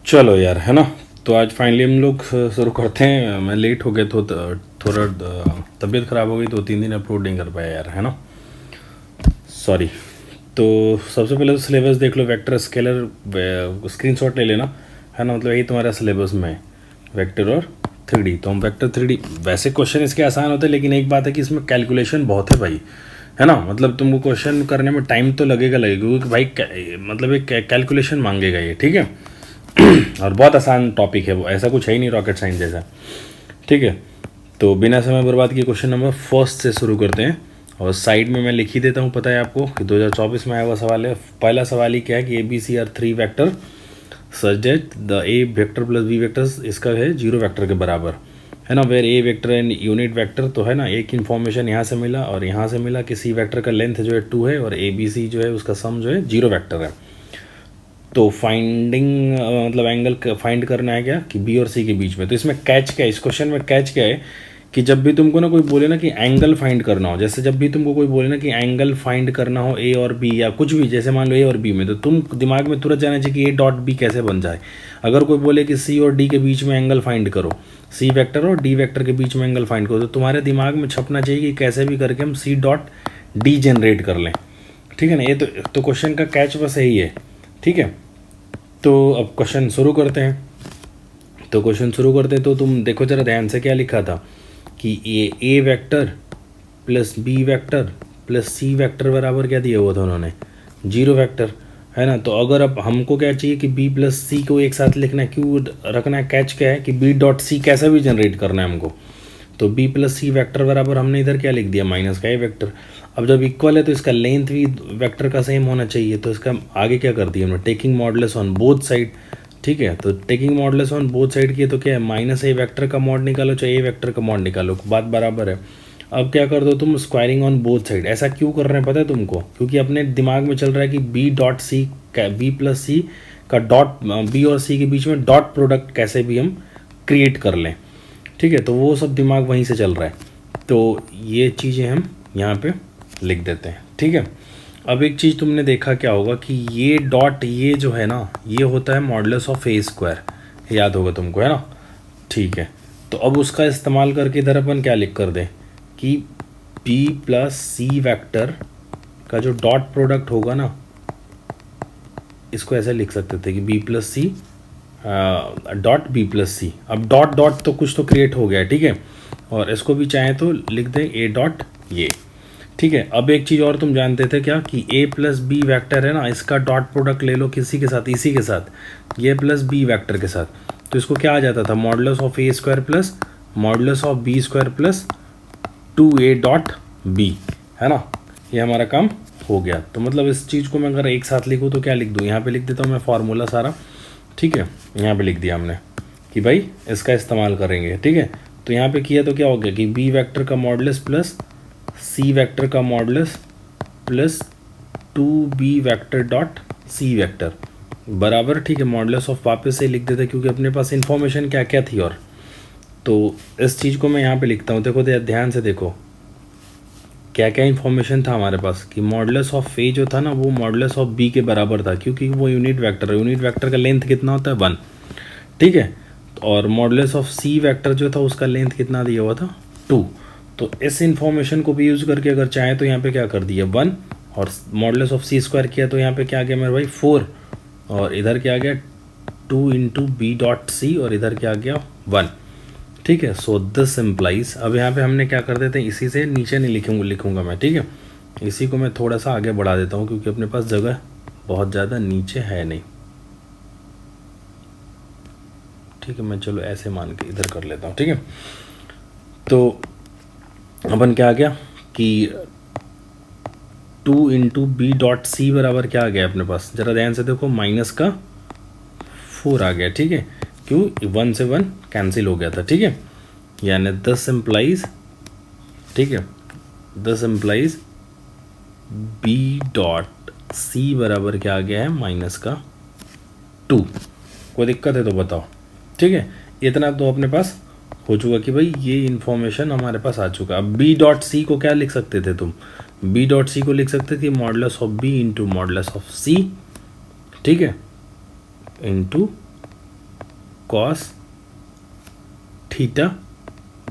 चलो यार, है ना। तो आज फाइनली हम लोग शुरू करते हैं। मैं लेट हो गया तो थोड़ा तबीयत ख़राब हो गई, 2-3 दिन अपलोड नहीं कर पाया यार, है ना। सॉरी। तो सबसे पहले तो सिलेबस देख लो। वेक्टर स्केलर स्क्रीनशॉट ले लेना, है ना। मतलब यही तुम्हारा सिलेबस में है, वेक्टर और 3D। तो हम वेक्टर 3D, वैसे क्वेश्चन इसके आसान होते हैं, लेकिन एक बात है कि इसमें कैलकुलेशन बहुत है भाई, है ना। मतलब तुमको क्वेश्चन करने में टाइम तो लगेगा क्योंकि भाई मतलब एक कैलकुलेशन मांगेगा ये, ठीक है। और बहुत आसान टॉपिक है वो, ऐसा कुछ है ही नहीं रॉकेट साइंस जैसा, ठीक है। तो बिना समय बर्बाद किए क्वेश्चन नंबर फर्स्ट से शुरू करते हैं। और साइड में मैं लिख ही देता हूँ, पता है आपको कि 2024 में आया हुआ सवाल है। पहला सवाल ही क्या है कि ABC are 3 vector such that the A vector plus B vector इसका है 0 वेक्टर के बराबर, है ना। Where A vector and unit vector, तो है ना, एक इन्फॉर्मेशन यहाँ से मिला और यहाँ से मिला कि C वेक्टर का लेंथ जो है 2 है और ABC जो है उसका सम जो है 0 वेक्टर है। तो फाइंडिंग मतलब एंगल फाइंड करना है क्या कि बी और सी के बीच में। तो इसमें कैच क्या है, इस क्वेश्चन में कैच क्या है कि जब भी तुमको ना कोई बोले ना कि एंगल फाइंड करना हो, जैसे जब भी तुमको कोई बोले ना कि एंगल फाइंड करना हो ए और बी या कुछ भी, जैसे मान लो ए और बी में, तो तुम दिमाग में तुरंत जाना चाहिए कि ए डॉट बी कैसे बन जाए। अगर कोई बोले कि सी और डी के बीच में एंगल फाइंड करो, सी वेक्टर और डी वेक्टर के बीच में एंगल फाइंड करो, तो तुम्हारे दिमाग में छपना चाहिए कि कैसे भी करके हम सी डॉट डी जनरेट कर लें, ठीक है ना। ये तो क्वेश्चन का कैच बस यही है, ठीक है। तो अब क्वेश्चन शुरू करते हैं। तो तुम देखो जरा ध्यान से, क्या लिखा था कि A vector plus B vector plus C vector बराबर क्या दिया हुआ था उन्होंने, 0 वेक्टर, है ना। तो अगर अब हमको क्या चाहिए कि बी प्लस सी को एक साथ लिखना है, क्यों रखना है, कैच क्या है कि बी डॉट सी कैसे भी जनरेट करना है हमको। तो बी प्लस सी वैक्टर बराबर हमने इधर क्या लिख दिया, माइनस का ए वेक्टर। अब जब इक्वल है तो इसका लेंथ भी वेक्टर का सेम होना चाहिए, तो इसका आगे क्या कर दिया हमने, taking modulus on both side, ठीक है। तो taking modulus on both side किए तो क्या है, माइनस ए वेक्टर का मॉड निकालो चाहे ए वेक्टर का मॉड निकालो, बात बराबर है। अब क्या कर दो तुम, स्क्वायरिंग ऑन बोथ साइड। ऐसा क्यों कर रहे हैं पता है तुमको, क्योंकि अपने दिमाग में चल रहा है कि B dot C, B plus C का डॉट, बी और सी के बीच में डॉट प्रोडक्ट कैसे भी हम क्रिएट कर लें, ठीक है। तो वो सब दिमाग वहीं से चल रहा है, तो ये चीज़ें हम यहाँ पे लिख देते हैं, ठीक है। अब एक चीज़ तुमने देखा क्या होगा कि ये डॉट, ये जो है ना, ये होता है मॉडुलस ऑफ ए स्क्वायर, याद होगा तुमको, है ना, ठीक है। तो अब उसका इस्तेमाल करके इधर अपन क्या लिख कर दें कि बी प्लस सी वैक्टर का जो डॉट प्रोडक्ट होगा ना, इसको ऐसे लिख सकते थे कि B plus C dot B plus C. अब डॉट डॉट तो कुछ तो क्रिएट हो गया, ठीक है। और इसको भी चाहें तो लिख दें ए डॉट ये, ठीक है। अब एक चीज़ और तुम जानते थे क्या कि ए प्लस बी वैक्टर है ना, इसका डॉट प्रोडक्ट ले लो किसी के साथ, इसी के साथ, ये प्लस बी वैक्टर के साथ, तो इसको क्या आ जाता था, modulus of A square plus modulus of B square plus 2a dot B, है ना। ये हमारा काम हो गया। तो मतलब इस चीज़ को मैं अगर एक साथ लिखूँ तो क्या लिख दूँ, यहाँ पे लिख देता हूँ मैं फार्मूला सारा, ठीक है। यहाँ पे लिख दिया हमने कि भाई इसका इस्तेमाल करेंगे, ठीक है। तो यहाँ पे किया तो क्या हो गया कि बी वेक्टर का मॉडुलस प्लस सी वेक्टर का modulus plus 2b vector dot C vector बराबर, ठीक है, मॉडुलस ऑफ, वापस से लिख देते क्योंकि अपने पास इन्फॉर्मेशन क्या क्या थी। और तो इस चीज़ को मैं यहाँ पे लिखता हूँ, देखो ध्यान से देखो क्या क्या इन्फॉर्मेशन था हमारे पास कि मॉडुलस ऑफ ए जो था ना वो मॉडुलस ऑफ बी के बराबर था, क्योंकि वो यूनिट वेक्टर है, यूनिट वेक्टर का लेंथ कितना होता है 1, ठीक है। और मॉडुलस ऑफ सी वेक्टर जो था उसका लेंथ कितना दिया हुआ था 2। तो इस इंफॉर्मेशन को भी यूज़ करके अगर चाहे तो यहाँ पे क्या कर दिया 1, और मॉडुलस ऑफ सी स्क्वायर किया तो यहाँ पे क्या आ गया मेरे भाई 4, और इधर क्या आ गया 2 इंटू बी डॉट सी, और इधर क्या आ गया 1, ठीक है। सो दिस इम्प्लाइज, अब यहाँ पे हमने क्या कर देते हैं, इसी से नीचे नहीं लिखूंगा मैं, ठीक है। इसी को मैं थोड़ा सा आगे बढ़ा देता हूँ क्योंकि अपने पास जगह बहुत ज़्यादा नीचे है नहीं, ठीक है। मैं चलो ऐसे मान के इधर कर लेता हूँ, ठीक है। तो अपन क्या आ गया कि 2 इंटू बी डॉट सी बराबर क्या आ गया अपने पास, ज़रा ध्यान से देखो, माइनस का 4 आ गया, ठीक है। क्यों, 1 से 1 कैंसिल हो गया था, ठीक है। यानी दिस इम्प्लाइज, ठीक है, this implies B dot C बराबर क्या आ गया है, माइनस का 2। कोई दिक्कत है तो बताओ, ठीक है। इतना तो अपने पास हो चुका कि भाई ये इन्फॉर्मेशन हमारे पास आ चुका। अब बी डॉट सी को क्या लिख सकते थे तुम, बी डॉट सी को लिख सकते थे modulus of B into modulus of C, ठीक है, इंटू कॉस थीटा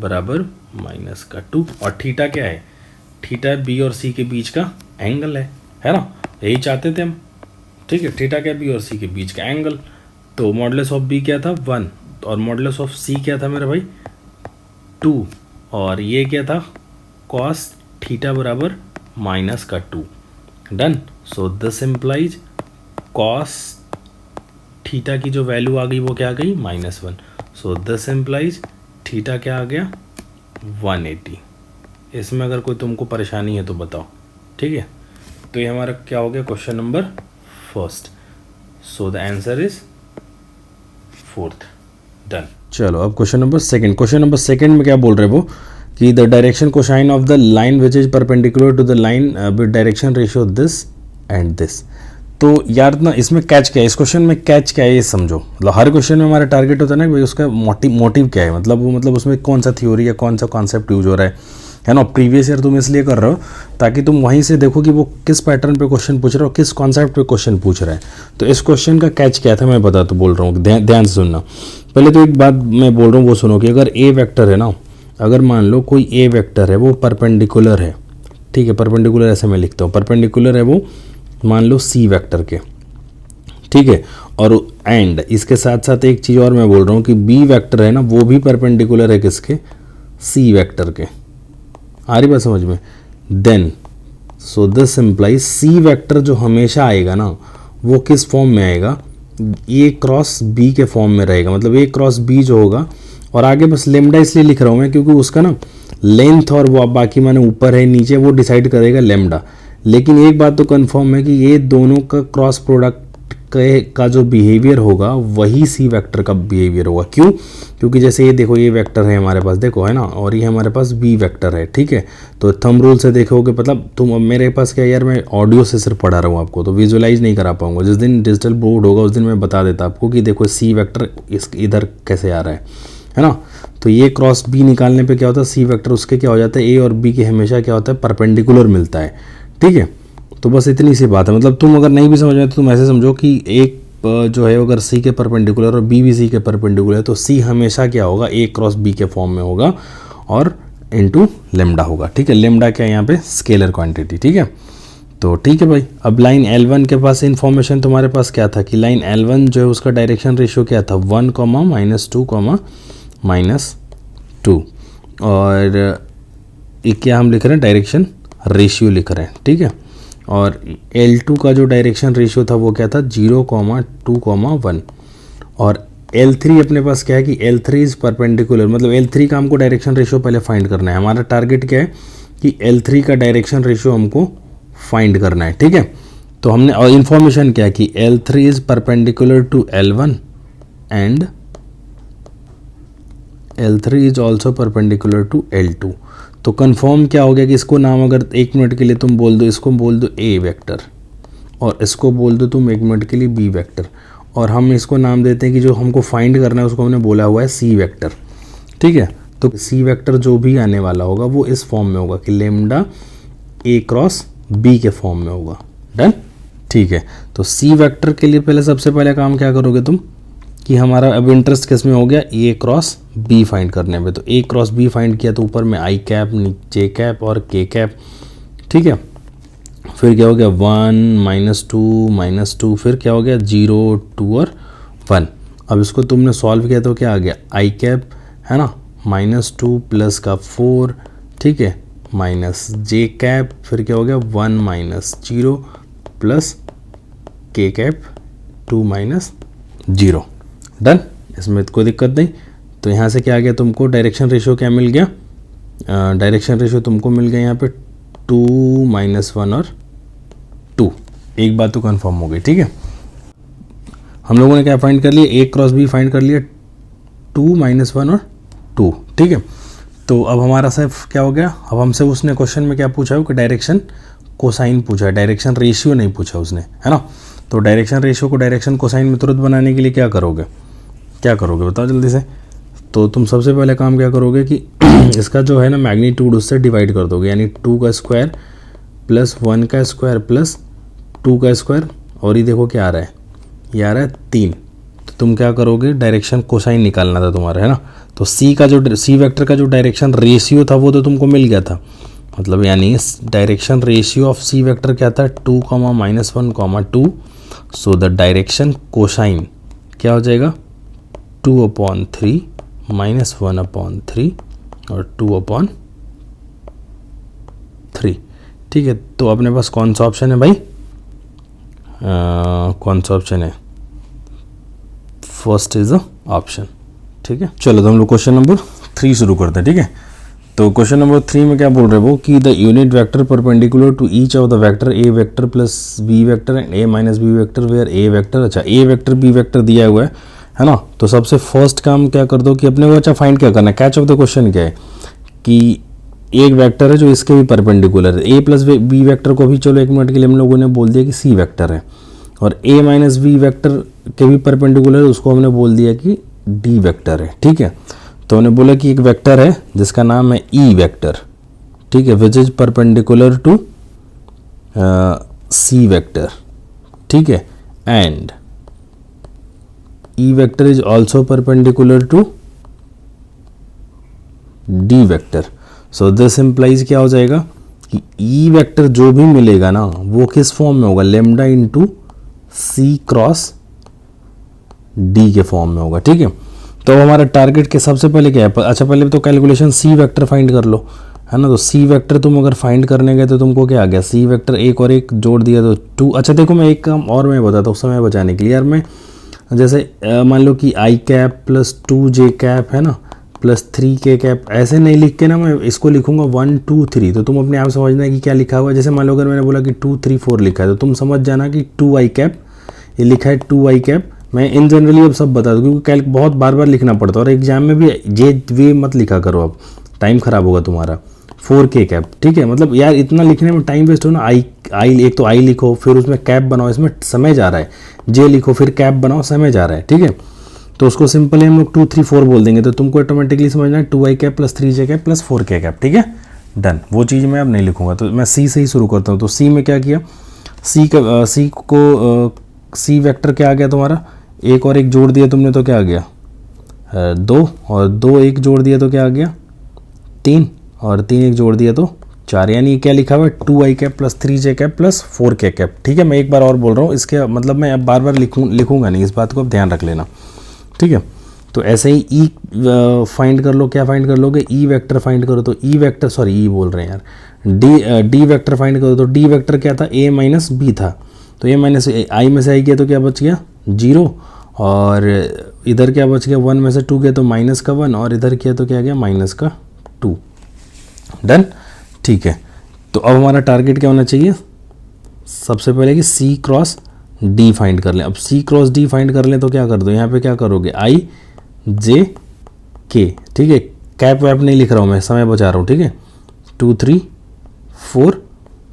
बराबर -2। और थीटा क्या है? थीटा बी और सी के बीच का एंगल है ना? यही चाहते थे हम, ठीक है। थीटा क्या? बी और सी के बीच का एंगल। तो मॉडुलस ऑफ बी क्या था? 1, और मॉडुलस ऑफ सी क्या था मेरा भाई? 2, और ये क्या था? कॉस थीटा बराबर -2। Done. So this implies cos theta की जो वैल्यू आ गई वो क्या आ गई? -1। सो दिस इम्प्लाइज थीटा क्या आ गया? 180। इसमें अगर कोई तुमको परेशानी है तो बताओ, ठीक है। तो ये हमारा क्या हो गया? Question number first. So the answer is 4th। Done. चलो अब question number second. Question number second में क्या बोल रहे वो कि the direction cosine of the line which is perpendicular to the line with direction ratio this and this. तो यार ना इसमें कैच क्या है? इस क्वेश्चन में कैच क्या है ये समझो। मतलब हर क्वेश्चन में हमारा टारगेट होता है ना कि भाई उसका मोटिव क्या है, मतलब उसमें कौन सा थ्योरी या कौन सा कॉन्सेप्ट यूज हो रहा है ना। प्रीवियस ईयर तुम इसलिए कर रहे हो ताकि तुम वहीं से देखो कि वो किस पैटर्न पे क्वेश्चन पूछ रहा है और किस कॉन्सेप्ट पे क्वेश्चन पूछ रहा है। तो इस क्वेश्चन का कैच क्या था मैं बता तो बोल रहा हूँ, ध्यान से सुनना। पहले तो एक बात मैं बोल रहा हूँ वो सुनो कि अगर ए वेक्टर है ना, अगर मान लो कोई ए वेक्टर है वो परपेंडिकुलर है, ठीक है। परपेंडिकुलर ऐसे मैं लिखता हूँ, परपेंडिकुलर है वो मान लो सी वेक्टर के, ठीक है। और एंड इसके साथ साथ एक चीज़ और मैं बोल रहा हूँ कि बी वेक्टर है ना वो भी परपेंडिकुलर है किसके? सी वेक्टर के। आ रही बात समझ में? Then so this implies C vector जो हमेशा आएगा ना वो किस फॉर्म में आएगा? ए क्रॉस बी के फॉर्म में रहेगा। मतलब ए क्रॉस बी जो होगा, और आगे बस लेमडा इसलिए लिख रहा हूँ मैं क्योंकि उसका ना लेंथ और वो बाकी माने ऊपर है नीचे वो डिसाइड करेगा लेमडा। लेकिन एक बात तो कंफर्म है कि ये दोनों का क्रॉस प्रोडक्ट का जो बिहेवियर होगा वही सी वेक्टर का बिहेवियर होगा। क्यों? क्योंकि जैसे ये देखो ये वेक्टर है हमारे पास, देखो है ना, और ये हमारे पास बी वेक्टर है, ठीक है। तो थंब रूल से देखोगे, मतलब तुम अब मेरे पास क्या यार, मैं ऑडियो से सिर्फ पढ़ा रहा हूँ आपको, तो विजुअलाइज नहीं करा पाऊंगा। जिस दिन डिजिटल बोर्ड होगा उस दिन मैं बता देता आपको कि देखो सी वेक्टर इधर कैसे आ रहा है ना। तो ये क्रॉस बी निकालने पे क्या होता है? सी वेक्टर उसके क्या हो जाता है? ए और बी के हमेशा क्या होता है? परपेंडिकुलर मिलता है, ठीक है। तो बस इतनी सी बात है। मतलब तुम अगर नहीं भी समझ में तो तुम ऐसे समझो कि एक जो है अगर सी के परपेंडिकुलर और बी भी सी के परपेंडिकुलर है तो सी हमेशा क्या होगा? ए क्रॉस बी के फॉर्म में होगा और इनटू लेमडा होगा, ठीक है। लेमडा क्या है यहाँ पे? स्केलर क्वांटिटी, ठीक है। तो ठीक है भाई। अब लाइन L1 के पास इन्फॉर्मेशन तुम्हारे पास क्या था कि लाइन L1 जो है उसका डायरेक्शन रेशियो क्या था? 1, -2, और ये क्या हम लिख रहे हैं? डायरेक्शन रेशियो लिख रहे हैं, ठीक है। और L2 का जो डायरेक्शन रेशियो था वो क्या था? 0, 2, 1। और L3 अपने पास क्या है कि L3 इज परपेंडिकुलर, मतलब L3 का हमको डायरेक्शन रेशियो पहले फाइंड करना है। हमारा टारगेट क्या है कि L3 का डायरेक्शन रेशियो हमको फाइंड करना है, ठीक है। तो हमने और इन्फॉर्मेशन क्या है कि L3 is perpendicular to L1 and L3 is also perpendicular to L2। तो कंफर्म क्या हो गया कि इसको नाम अगर 1 मिनट के लिए तुम बोल दो, इसको बोल दो ए वेक्टर और इसको बोल दो तुम 1 मिनट के लिए बी वेक्टर, और हम इसको नाम देते हैं कि जो हमको फाइंड करना है उसको हमने बोला हुआ है सी वेक्टर, ठीक है। तो सी वेक्टर जो भी आने वाला होगा वो इस फॉर्म में होगा कि लेमडा ए क्रॉस बी के फॉर्म में होगा। डन, ठीक है। तो सी वेक्टर के लिए पहले सबसे पहले काम क्या करोगे तुम कि हमारा अब इंटरेस्ट किस में हो गया? ए क्रॉस बी फाइंड करने में। तो ए क्रॉस बी फाइंड किया तो ऊपर में आई कैप, नीचे कैप और के कैप, ठीक है। फिर क्या हो गया? 1, -2, फिर क्या हो गया? 0, 2 और 1। अब इसको तुमने सॉल्व किया तो क्या आ गया? आई कैप है ना, -2 प्लस का 4, ठीक है, माइनस जे कैप, फिर क्या हो गया? 1 - 0 प्लस के कैप 2 - 0। डन, इसमें कोई दिक्कत नहीं। तो यहाँ से क्या आ गया तुमको? डायरेक्शन रेशियो क्या मिल गया? डायरेक्शन रेशियो तुमको मिल गया यहाँ पे 2, -1 और 2। एक बात तो कंफर्म हो गई, ठीक है। हम लोगों ने क्या फाइंड कर लिया? ए क्रॉस बी फाइंड कर लिया, 2, -1 और 2, ठीक है। तो अब हमारा सिर्फ क्या हो गया? अब हमसे उसने क्वेश्चन में क्या पूछा है कि डायरेक्शन कोसाइन पूछा है, डायरेक्शन रेशियो नहीं पूछा उसने, है ना। तो डायरेक्शन रेशियो को डायरेक्शन कोसाइन में तुरंत बनाने के लिए क्या करोगे? क्या करोगे बताओ जल्दी से। तो तुम सबसे पहले काम क्या करोगे कि इसका जो है ना मैग्नीट्यूड उससे डिवाइड कर दोगे, यानी 2 का स्क्वायर प्लस 1 का स्क्वायर प्लस 2 का स्क्वायर, और ये देखो क्या आ रहा है? ये आ रहा है 3। तो तुम क्या करोगे, डायरेक्शन कोसाइन निकालना था तुम्हारा, है ना। तो सी वेक्टर का जो डायरेक्शन रेशियो था वो तो तुमको मिल गया था, मतलब यानी direction ratio of C vector क्या था, 2, -1, 2। सो द डायरेक्शन कोसाइन क्या हो जाएगा, 2/3 -1/3 और 2/3। ठीक है, तो अपने पास कौन सा ऑप्शन है भाई, कौन सा ऑप्शन है, फर्स्ट इज द ऑप्शन। ठीक है, चलो तो हम लोग क्वेश्चन नंबर 3 शुरू करते हैं। ठीक है, तो क्वेश्चन नंबर 3 में क्या बोल रहे हैं वो कि the unit vector perpendicular to each of the vector A vector plus B vector and A minus B vector where A vector, अच्छा ए वेक्टर बी वेक्टर दिया हुआ है ना। तो सबसे फर्स्ट काम क्या कर दो कि अपने को अच्छा फाइंड क्या करना है, कैच ऑफ द क्वेश्चन क्या है कि एक वेक्टर है जो इसके भी परपेंडिकुलर है, ए प्लस बी वेक्टर को भी चलो एक मिनट के लिए हम लोगों ने बोल दिया कि सी वेक्टर है, और ए माइनस बी वेक्टर के भी परपेंडिकुलर है उसको हमने बोल दिया कि डी वेक्टर है। ठीक है, तो हमने बोला कि एक वेक्टर है जिसका नाम है ई वेक्टर, ठीक है, which is perpendicular to C vector. ठीक है, and E vector is also perpendicular to D vector. So this implies क्या हो जाएगा कि ई वेक्टर जो भी मिलेगा ना वो किस फॉर्म में होगा, लेमडा इंटू सी क्रॉस डी के फॉर्म में होगा। ठीक है, तो हमारा टारगेट के सबसे पहले क्या है, अच्छा पहले तो कैलकुलेशन सी वेक्टर फाइंड कर लो, है ना। तो सी वेक्टर तुम अगर फाइंड करने गए तो तुमको क्या आ गया, सी वेक्टर एक और एक जोड़ दिया तो 2। अच्छा देखो मैं एक काम और मैं बताता हूँ समय बचाने के लिए यार, मैं जैसे मान लो कि आई कैप प्लस 2j कैप है ना प्लस 3k कैप, ऐसे नहीं लिख के ना मैं इसको लिखूंगा 1 2 3, तो तुम अपने आप समझना है कि क्या लिखा हुआ है। जैसे मान लो अगर मैंने बोला कि 2 3 4 लिखा है तो तुम समझ जाना कि 2i कैप ये लिखा है, 2i कैप। मैं इन जनरली अब सब बता दूँ क्योंकि कैल्क बहुत बार बार लिखना पड़ता है और एग्जाम में भी ये वे मत लिखा करो, अब टाइम खराब होगा तुम्हारा। 4k कैप, ठीक है, मतलब यार इतना लिखने में टाइम वेस्ट हो ना। आई एक तो आई लिखो फिर उसमें कैप बनाओ, इसमें समय जा रहा है, जे लिखो फिर कैप बनाओ, समय जा रहा है। ठीक है, तो उसको सिंपली हम लोग 2 3 4 बोल देंगे तो तुमको ऑटोमेटिकली समझना है 2i cap plus 3j cap plus 4k cap. ठीक है, डन। वो चीज़ मैं अब नहीं लिखूंगा, तो मैं सी से ही शुरू करता हूँ। तो सी में क्या किया, सी वेक्टर क्या आ गया तुम्हारा, एक और एक जोड़ दिया तुमने तो क्या आ गया 2, और 2 एक जोड़ दिया तो क्या आ गया 3, और 3 एक जोड़ दिया तो 4, यानी क्या लिखा हुआ है 2i cap plus 3j cap plus 4k cap. ठीक है, मैं एक बार और बोल रहा हूँ, इसके मतलब मैं अब बार बार लिखूंगा नहीं, इस बात को अब ध्यान रख लेना। ठीक है, तो ऐसे ही ई फाइंड कर लो, क्या फाइंड कर लोगे, ई वेक्टर फाइंड करो तो ई वेक्टर, सॉरी ई बोल रहे हैं यार, डी वेक्टर फाइंड करो तो डी वेक्टर क्या था, ए माइनस बी था, तो ए माइनस आई में से आई गया तो क्या बच गया 0, और इधर क्या बच गया 1 में से 2 गया तो माइनस का 1, और इधर किया तो क्या गया माइनस का 2। डन। ठीक है, तो अब हमारा टारगेट क्या होना चाहिए, सबसे पहले कि सी क्रॉस डी फाइंड कर लें। अब सी क्रॉस डी फाइंड कर लें तो क्या कर दो, यहाँ पे क्या करोगे आई जे के। ठीक है, कैप वैप नहीं लिख रहा हूँ मैं, समय बचा रहा हूँ। ठीक है, 2 3 4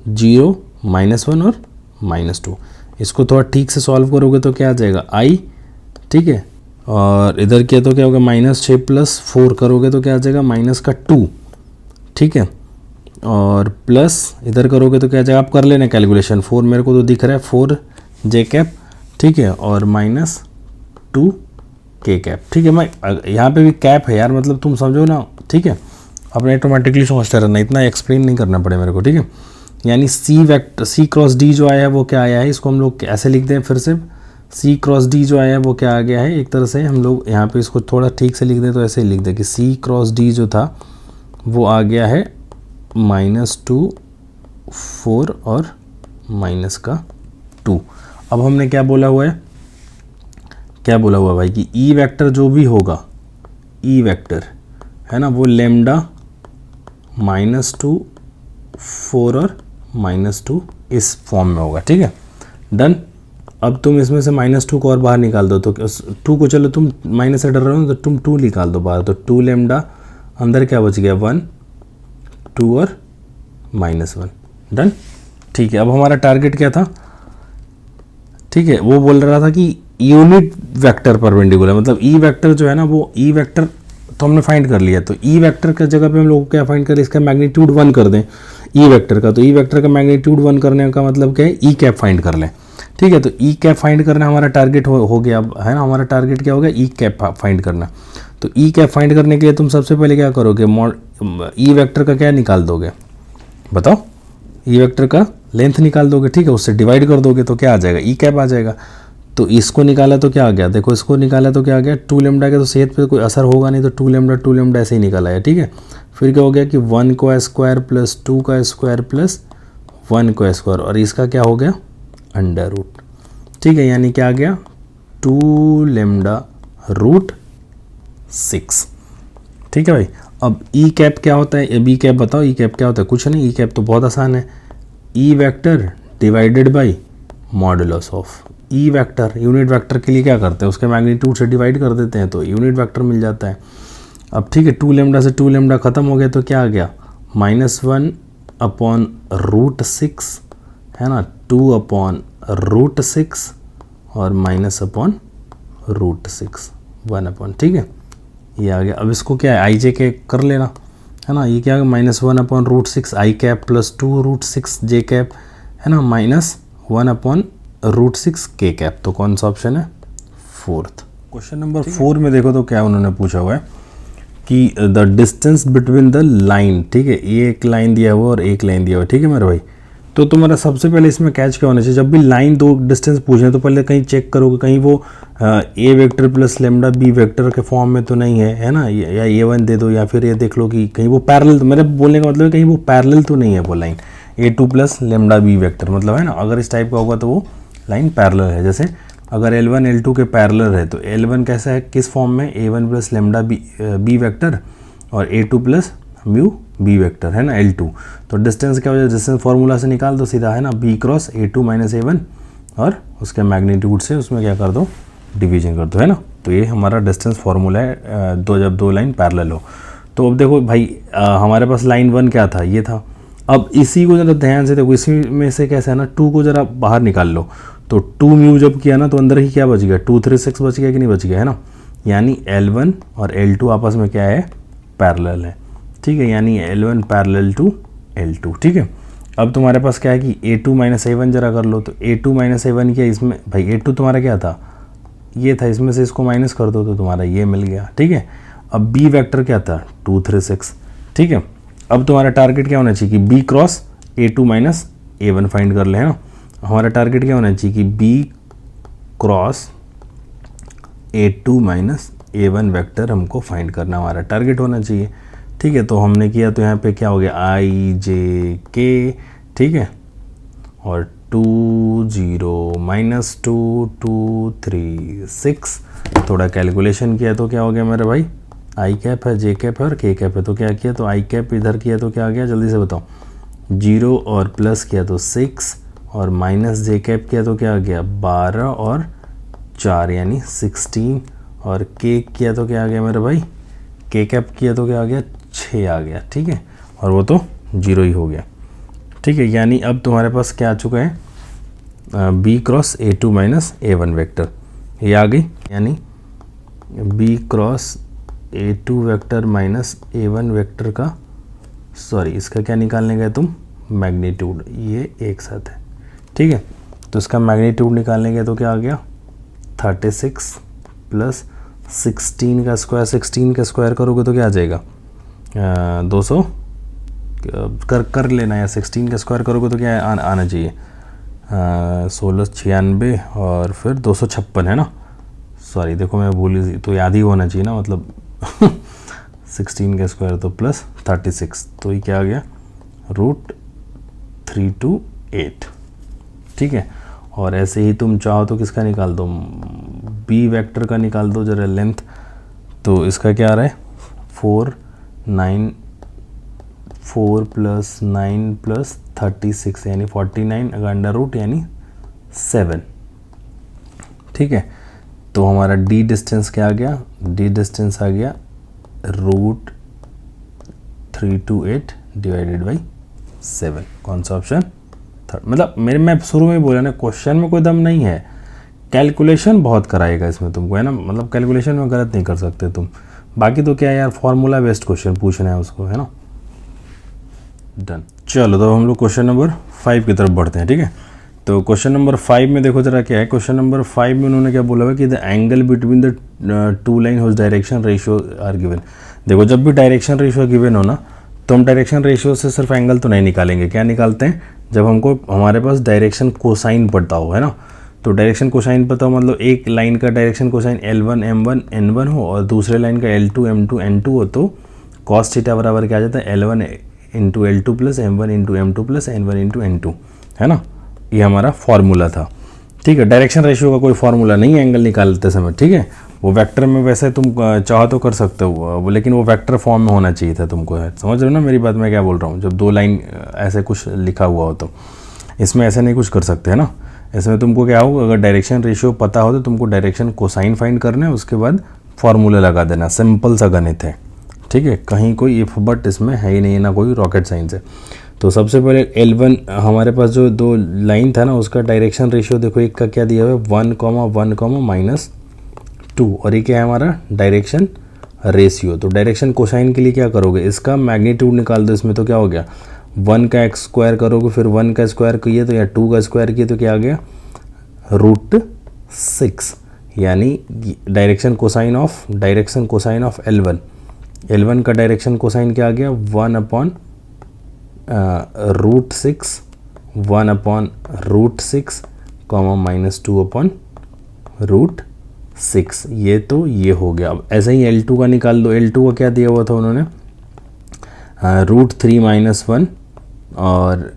0 -1 और -2, इसको थोड़ा ठीक से सॉल्व करोगे तो क्या आ जाएगा आई। ठीक है, और इधर किया तो क्या होगा -6 प्लस 4 करोगे तो क्या आ जाएगा माइनस का 2। ठीक है, और प्लस इधर करोगे तो क्या आ जाएगा, आप कर लेना कैलकुलेशन, 4 मेरे को तो दिख रहा है 4j कैप। ठीक है, और -2k कैप। ठीक है, मैं यहाँ पे भी कैप है यार, मतलब तुम समझो ना। ठीक है, अपने ऑटोमेटिकली समझते रहना, इतना एक्सप्लेन नहीं करना पड़े मेरे को। ठीक है, यानी सी क्रॉस डी जो आया है वो क्या आया है, इसको हम लोग ऐसे लिख दें फिर से, सी क्रॉस डी जो आया है वो क्या आ गया है, एक तरह से हम लोग यहाँ पे इसको थोड़ा ठीक से लिख दें तो ऐसे ही लिख दें कि सी क्रॉस डी जो था वो आ गया है -2 4 और -2। अब हमने क्या बोला हुआ है, क्या बोला हुआ है भाई कि ई वेक्टर जो भी होगा, ई वेक्टर है ना, वो लेमडा -2 4 और -2 इस फॉर्म में होगा। ठीक है, डन। अब तुम इसमें से -2 को और बाहर निकाल दो, तो 2 को चलो तुम माइनस से डर रहे हो तो तुम 2 निकाल दो बाहर, तो 2 लेमडा अंदर क्या बच गया 1 2 और -1। डन। ठीक है, अब हमारा टारगेट क्या था, ठीक है, वो बोल रहा था कि यूनिट वेक्टर परपेंडिकुलर, मतलब ई वेक्टर जो है ना वो ई वेक्टर तो हमने फाइंड कर लिया, तो ई वेक्टर का जगह पे हम लोग क्या फाइंड करें, इसका मैग्नीट्यूड 1 कर दें ई वेक्टर का, तो ई वेक्टर का मैग्नीट्यूड 1 करने का मतलब क्या है, ई कैप फाइंड कर लें। ठीक ठीक है। तो ई कैप फाइंड करना हमारा टारगेट हो गया, अब है ना, हमारा टारगेट क्या हो गया, ई कैप फाइंड करना। तो ई कैप फाइंड करने के लिए तुम सबसे पहले क्या करोगे, ई वेक्टर का क्या निकाल दोगे, बताओ, ई वेक्टर का लेंथ निकाल दोगे, ठीक है, उससे डिवाइड कर दोगे तो क्या आ जाएगा, ई कैप आ जाएगा। तो इसको निकाला तो क्या आ गया, देखो इसको निकाला तो क्या आ गया, 2 लैम्डा का, तो सेहत पे कोई असर होगा नहीं, तो 2 लैम्डा ऐसे ही निकाला है, ठीक है। फिर क्या हो गया कि 1 का स्क्वायर प्लस 2 का स्क्वायर प्लस 1 का स्क्वायर, और इसका क्या हो गया, अंडर रूट, ठीक है, यानी क्या आ गया 2 लैम्डा रूट 6, ठीक है भाई। अब ई कैप क्या होता है, बी कैप बताओ, ई कैप क्या होता है, कुछ नहीं, ई कैप तो बहुत आसान है, E vector divided by modulus of E vector. Unit vector के लिए क्या करते हैं, उसके मैग्नीट्यूड से डिवाइड कर देते हैं तो यूनिट वेक्टर मिल जाता है। अब ठीक है, 2 लैम्डा से 2 लैम्डा खत्म हो गया तो क्या आ गया, -1 अपॉन रूट 6, है ना, 2 अपॉन रूट 6 और माइनस अपॉन रूट 6, 1 अपॉन, ठीक है, ये आ गया। अब इसको क्या है, आई जे के कर लेना, है ना, ये क्या है, -1 अपॉन रूट 6 आई कैप प्लस 2 रूट 6 जे कैप, है ना, -1 अपॉन रूट 6 के कैप। तो कौन सा ऑप्शन है, 4th। क्वेश्चन नंबर 4 में देखो तो क्या उन्होंने पूछा हुआ है कि the distance between the line, ठीक है, ये एक लाइन दिया हुआ और एक लाइन दिया हुआ, ठीक है मेरे भाई। तो तुम्हारा सबसे पहले इसमें कैच क्या होना चाहिए, जब भी लाइन दो डिस्टेंस पूछे तो पहले कहीं चेक करोगे कहीं वो A vector plus lambda B vector के फॉर्म में तो नहीं है ना, या A1 दे दो, या फिर ये देख लो कि कहीं वो पैरेलल, तो मेरे बोलने का मतलब है कहीं वो पैरेलल तो नहीं है वो line A2 plus lambda B vector, मतलब है ना, अगर इस टाइप का होगा तो वो लाइन पैरेलल है। जैसे अगर L1 L2 के पैरेलल है तो L1 कैसा है, किस फॉर्म में, A1 plus lambda B vector और A2 plus mu B vector, है ना, L2। तो डिस्टेंस क्या हो जाए, डिस्टेंस फार्मूला से निकाल दो सीधा, है ना, B cross A2 minus A1 और उसके मैग्नीट्यूड से उसमें क्या कर दो, डिवीजन कर दो, है ना। तो ये हमारा डिस्टेंस फार्मूला है, जब दो लाइन पैरेलल हो। तो अब देखो भाई हमारे पास लाइन 1 क्या था, ये था। अब इसी को जरा ध्यान से देखो, इसी में से कैसे है ना, 2 को जरा बाहर निकाल लो, तो 2 म्यू जब किया ना तो अंदर ही क्या बच गया, 2 3 6 बच गया कि नहीं बच गया, है ना, यानी L1 और L2 आपस में क्या है, पैरेलल है, ठीक है, यानी L1 पैरेलल टू L2, ठीक है। अब तुम्हारे पास क्या है कि A2 माइनस A1 जरा कर लो, तो A2 माइनस A1 क्या, इसमें भाई A2 तुम्हारा क्या था, ये था, इसमें से इसको माइनस कर दो तो तुम्हारा ये मिल गया, ठीक है। अब B वेक्टर क्या था, 2 3 6, ठीक है। अब तुम्हारा टारगेट क्या होना चाहिए कि B cross A2 minus A1 find कर ले, है ना। हमारा टारगेट क्या होना चाहिए कि B cross A2 minus A1 vector हमको फाइंड करना, हमारा टारगेट होना चाहिए, ठीक है। तो हमने किया तो यहाँ पे क्या हो गया, I J K, ठीक है, और 2 0 माइनस 2 2 3 6, थोड़ा कैलकुलेशन किया तो क्या हो गया मेरे भाई, आई कैप है, जे कैप है और के कैप है, तो क्या किया, तो आई कैप इधर किया तो क्या आ गया, जल्दी से बताओ, 0 और प्लस किया तो 6 और माइनस जे कैप किया तो क्या आ गया, 12 और 4 यानी 16, और के किया तो क्या आ गया मेरे भाई, के कैप किया तो क्या आ गया, 6 आ गया, ठीक है, और वो तो 0 ही हो गया, ठीक है। यानी अब तुम्हारे पास क्या आ चुका है, B cross A2 minus A1 vector, ये आ गई, यानी B cross A2 vector minus A1 vector का, सॉरी इसका क्या निकालने गए तुम, मैग्नीट्यूड, ये एक साथ है, ठीक है। तो इसका मैग्नीट्यूड निकालने गए तो क्या आ गया, 36 प्लस 16 का स्क्वायर, 16 का स्क्वायर करोगे तो क्या आ जाएगा, 200 कर लेना, या 16 का स्क्वायर करोगे तो क्या आना चाहिए, 1696 और फिर 256, है ना, सॉरी देखो मैं भूल, तो याद ही होना चाहिए ना, मतलब 16 का स्क्वायर तो प्लस 36, तो ये क्या आ गया, √328, ठीक है। और ऐसे ही तुम चाहो तो किसका निकाल दो, बी वेक्टर का निकाल दो जरा लेंथ, तो इसका क्या आ रहा है, 4 प्लस 9 प्लस 36 यानी 49 अगर अंडर रूट यानी 7, ठीक है। तो हमारा डी डिस्टेंस क्या आ गया, डी डिस्टेंस आ गया √328 डिवाइडेड बाई 7, कौन सा ऑप्शन, मतलब मैं शुरू में ही बोला ना, क्वेश्चन में कोई दम नहीं है, कैलकुलेशन बहुत कराएगा इसमें तुमको, है ना, मतलब कैलकुलेशन में गलत नहीं कर सकते तुम, बाकी तो क्या यार फॉर्मूला बेस्ड क्वेश्चन पूछना है उसको, है ना। डन, चलो तो हम लोग क्वेश्चन नंबर 5 की तरफ बढ़ते हैं, ठीक है। तो क्वेश्चन नंबर 5 में देखो जरा क्या है। क्वेश्चन नंबर 5 में उन्होंने क्या बोला हुआ कि the angle between the two line whose direction ratio are given. देखो जब भी डायरेक्शन रेशियो गिवन हो ना, तो हम डायरेक्शन रेशियो से सिर्फ एंगल तो नहीं निकालेंगे। क्या निकालते हैं? जब हमको हमारे पास डायरेक्शन कोसाइन पड़ता हो, है ना। तो डायरेक्शन कोसाइन पता हो, मतलब एक लाइन का direction cosine L1 M1 N1 हो और दूसरे लाइन का L2 M2 N2 हो, तो कॉस थीटा बराबर क्या आ जाता है? L1 into L2 plus M1 into M2 plus N1 into N2, है ना। ये हमारा फॉर्मूला था, ठीक है। डायरेक्शन रेशियो का कोई फॉर्मूला नहीं है एंगल निकालते समय, ठीक है। वो वेक्टर में वैसे तुम चाहो तो कर सकते हो, लेकिन वो वेक्टर फॉर्म में होना चाहिए था तुमको, है। समझ रहे हो ना मेरी बात, मैं क्या बोल रहा हूँ? जब दो लाइन ऐसे कुछ लिखा हुआ हो तो इसमें ऐसे नहीं कुछ कर सकते, है ना। इसमें तुमको क्या हो, अगर डायरेक्शन रेशियो पता हो तो तुमको डायरेक्शन कोसाइन फाइंड करना है, उसके बाद फॉर्मूला लगा देना। सिंपल सा गणित है, ठीक है। कहीं कोई इफ बट इसमें है ही नहीं, ना कोई रॉकेट साइंस है। तो सबसे पहले L1 हमारे पास जो दो लाइन था ना, उसका डायरेक्शन रेशियो देखो, एक का क्या दिया हुआ है 1, 1, -2, और ये क्या है हमारा डायरेक्शन रेशियो। तो डायरेक्शन कोसाइन के लिए क्या करोगे? इसका मैग्नीट्यूड निकाल दो। इसमें तो क्या हो गया, 1 का x स्क्वायर करोगे, फिर 1 का स्क्वायर किए तो, या 2 का स्क्वायर किए तो क्या आ गया? √6, यानी डायरेक्शन कोसाइन ऑफ L1 का डायरेक्शन कोसाइन क्या आ गया? 1/√6, 1/√6, -2/√6। ये तो ये हो गया। अब ऐसे ही L2 का निकाल दो। L2 का क्या दिया हुआ था उन्होंने? √3 - 1, और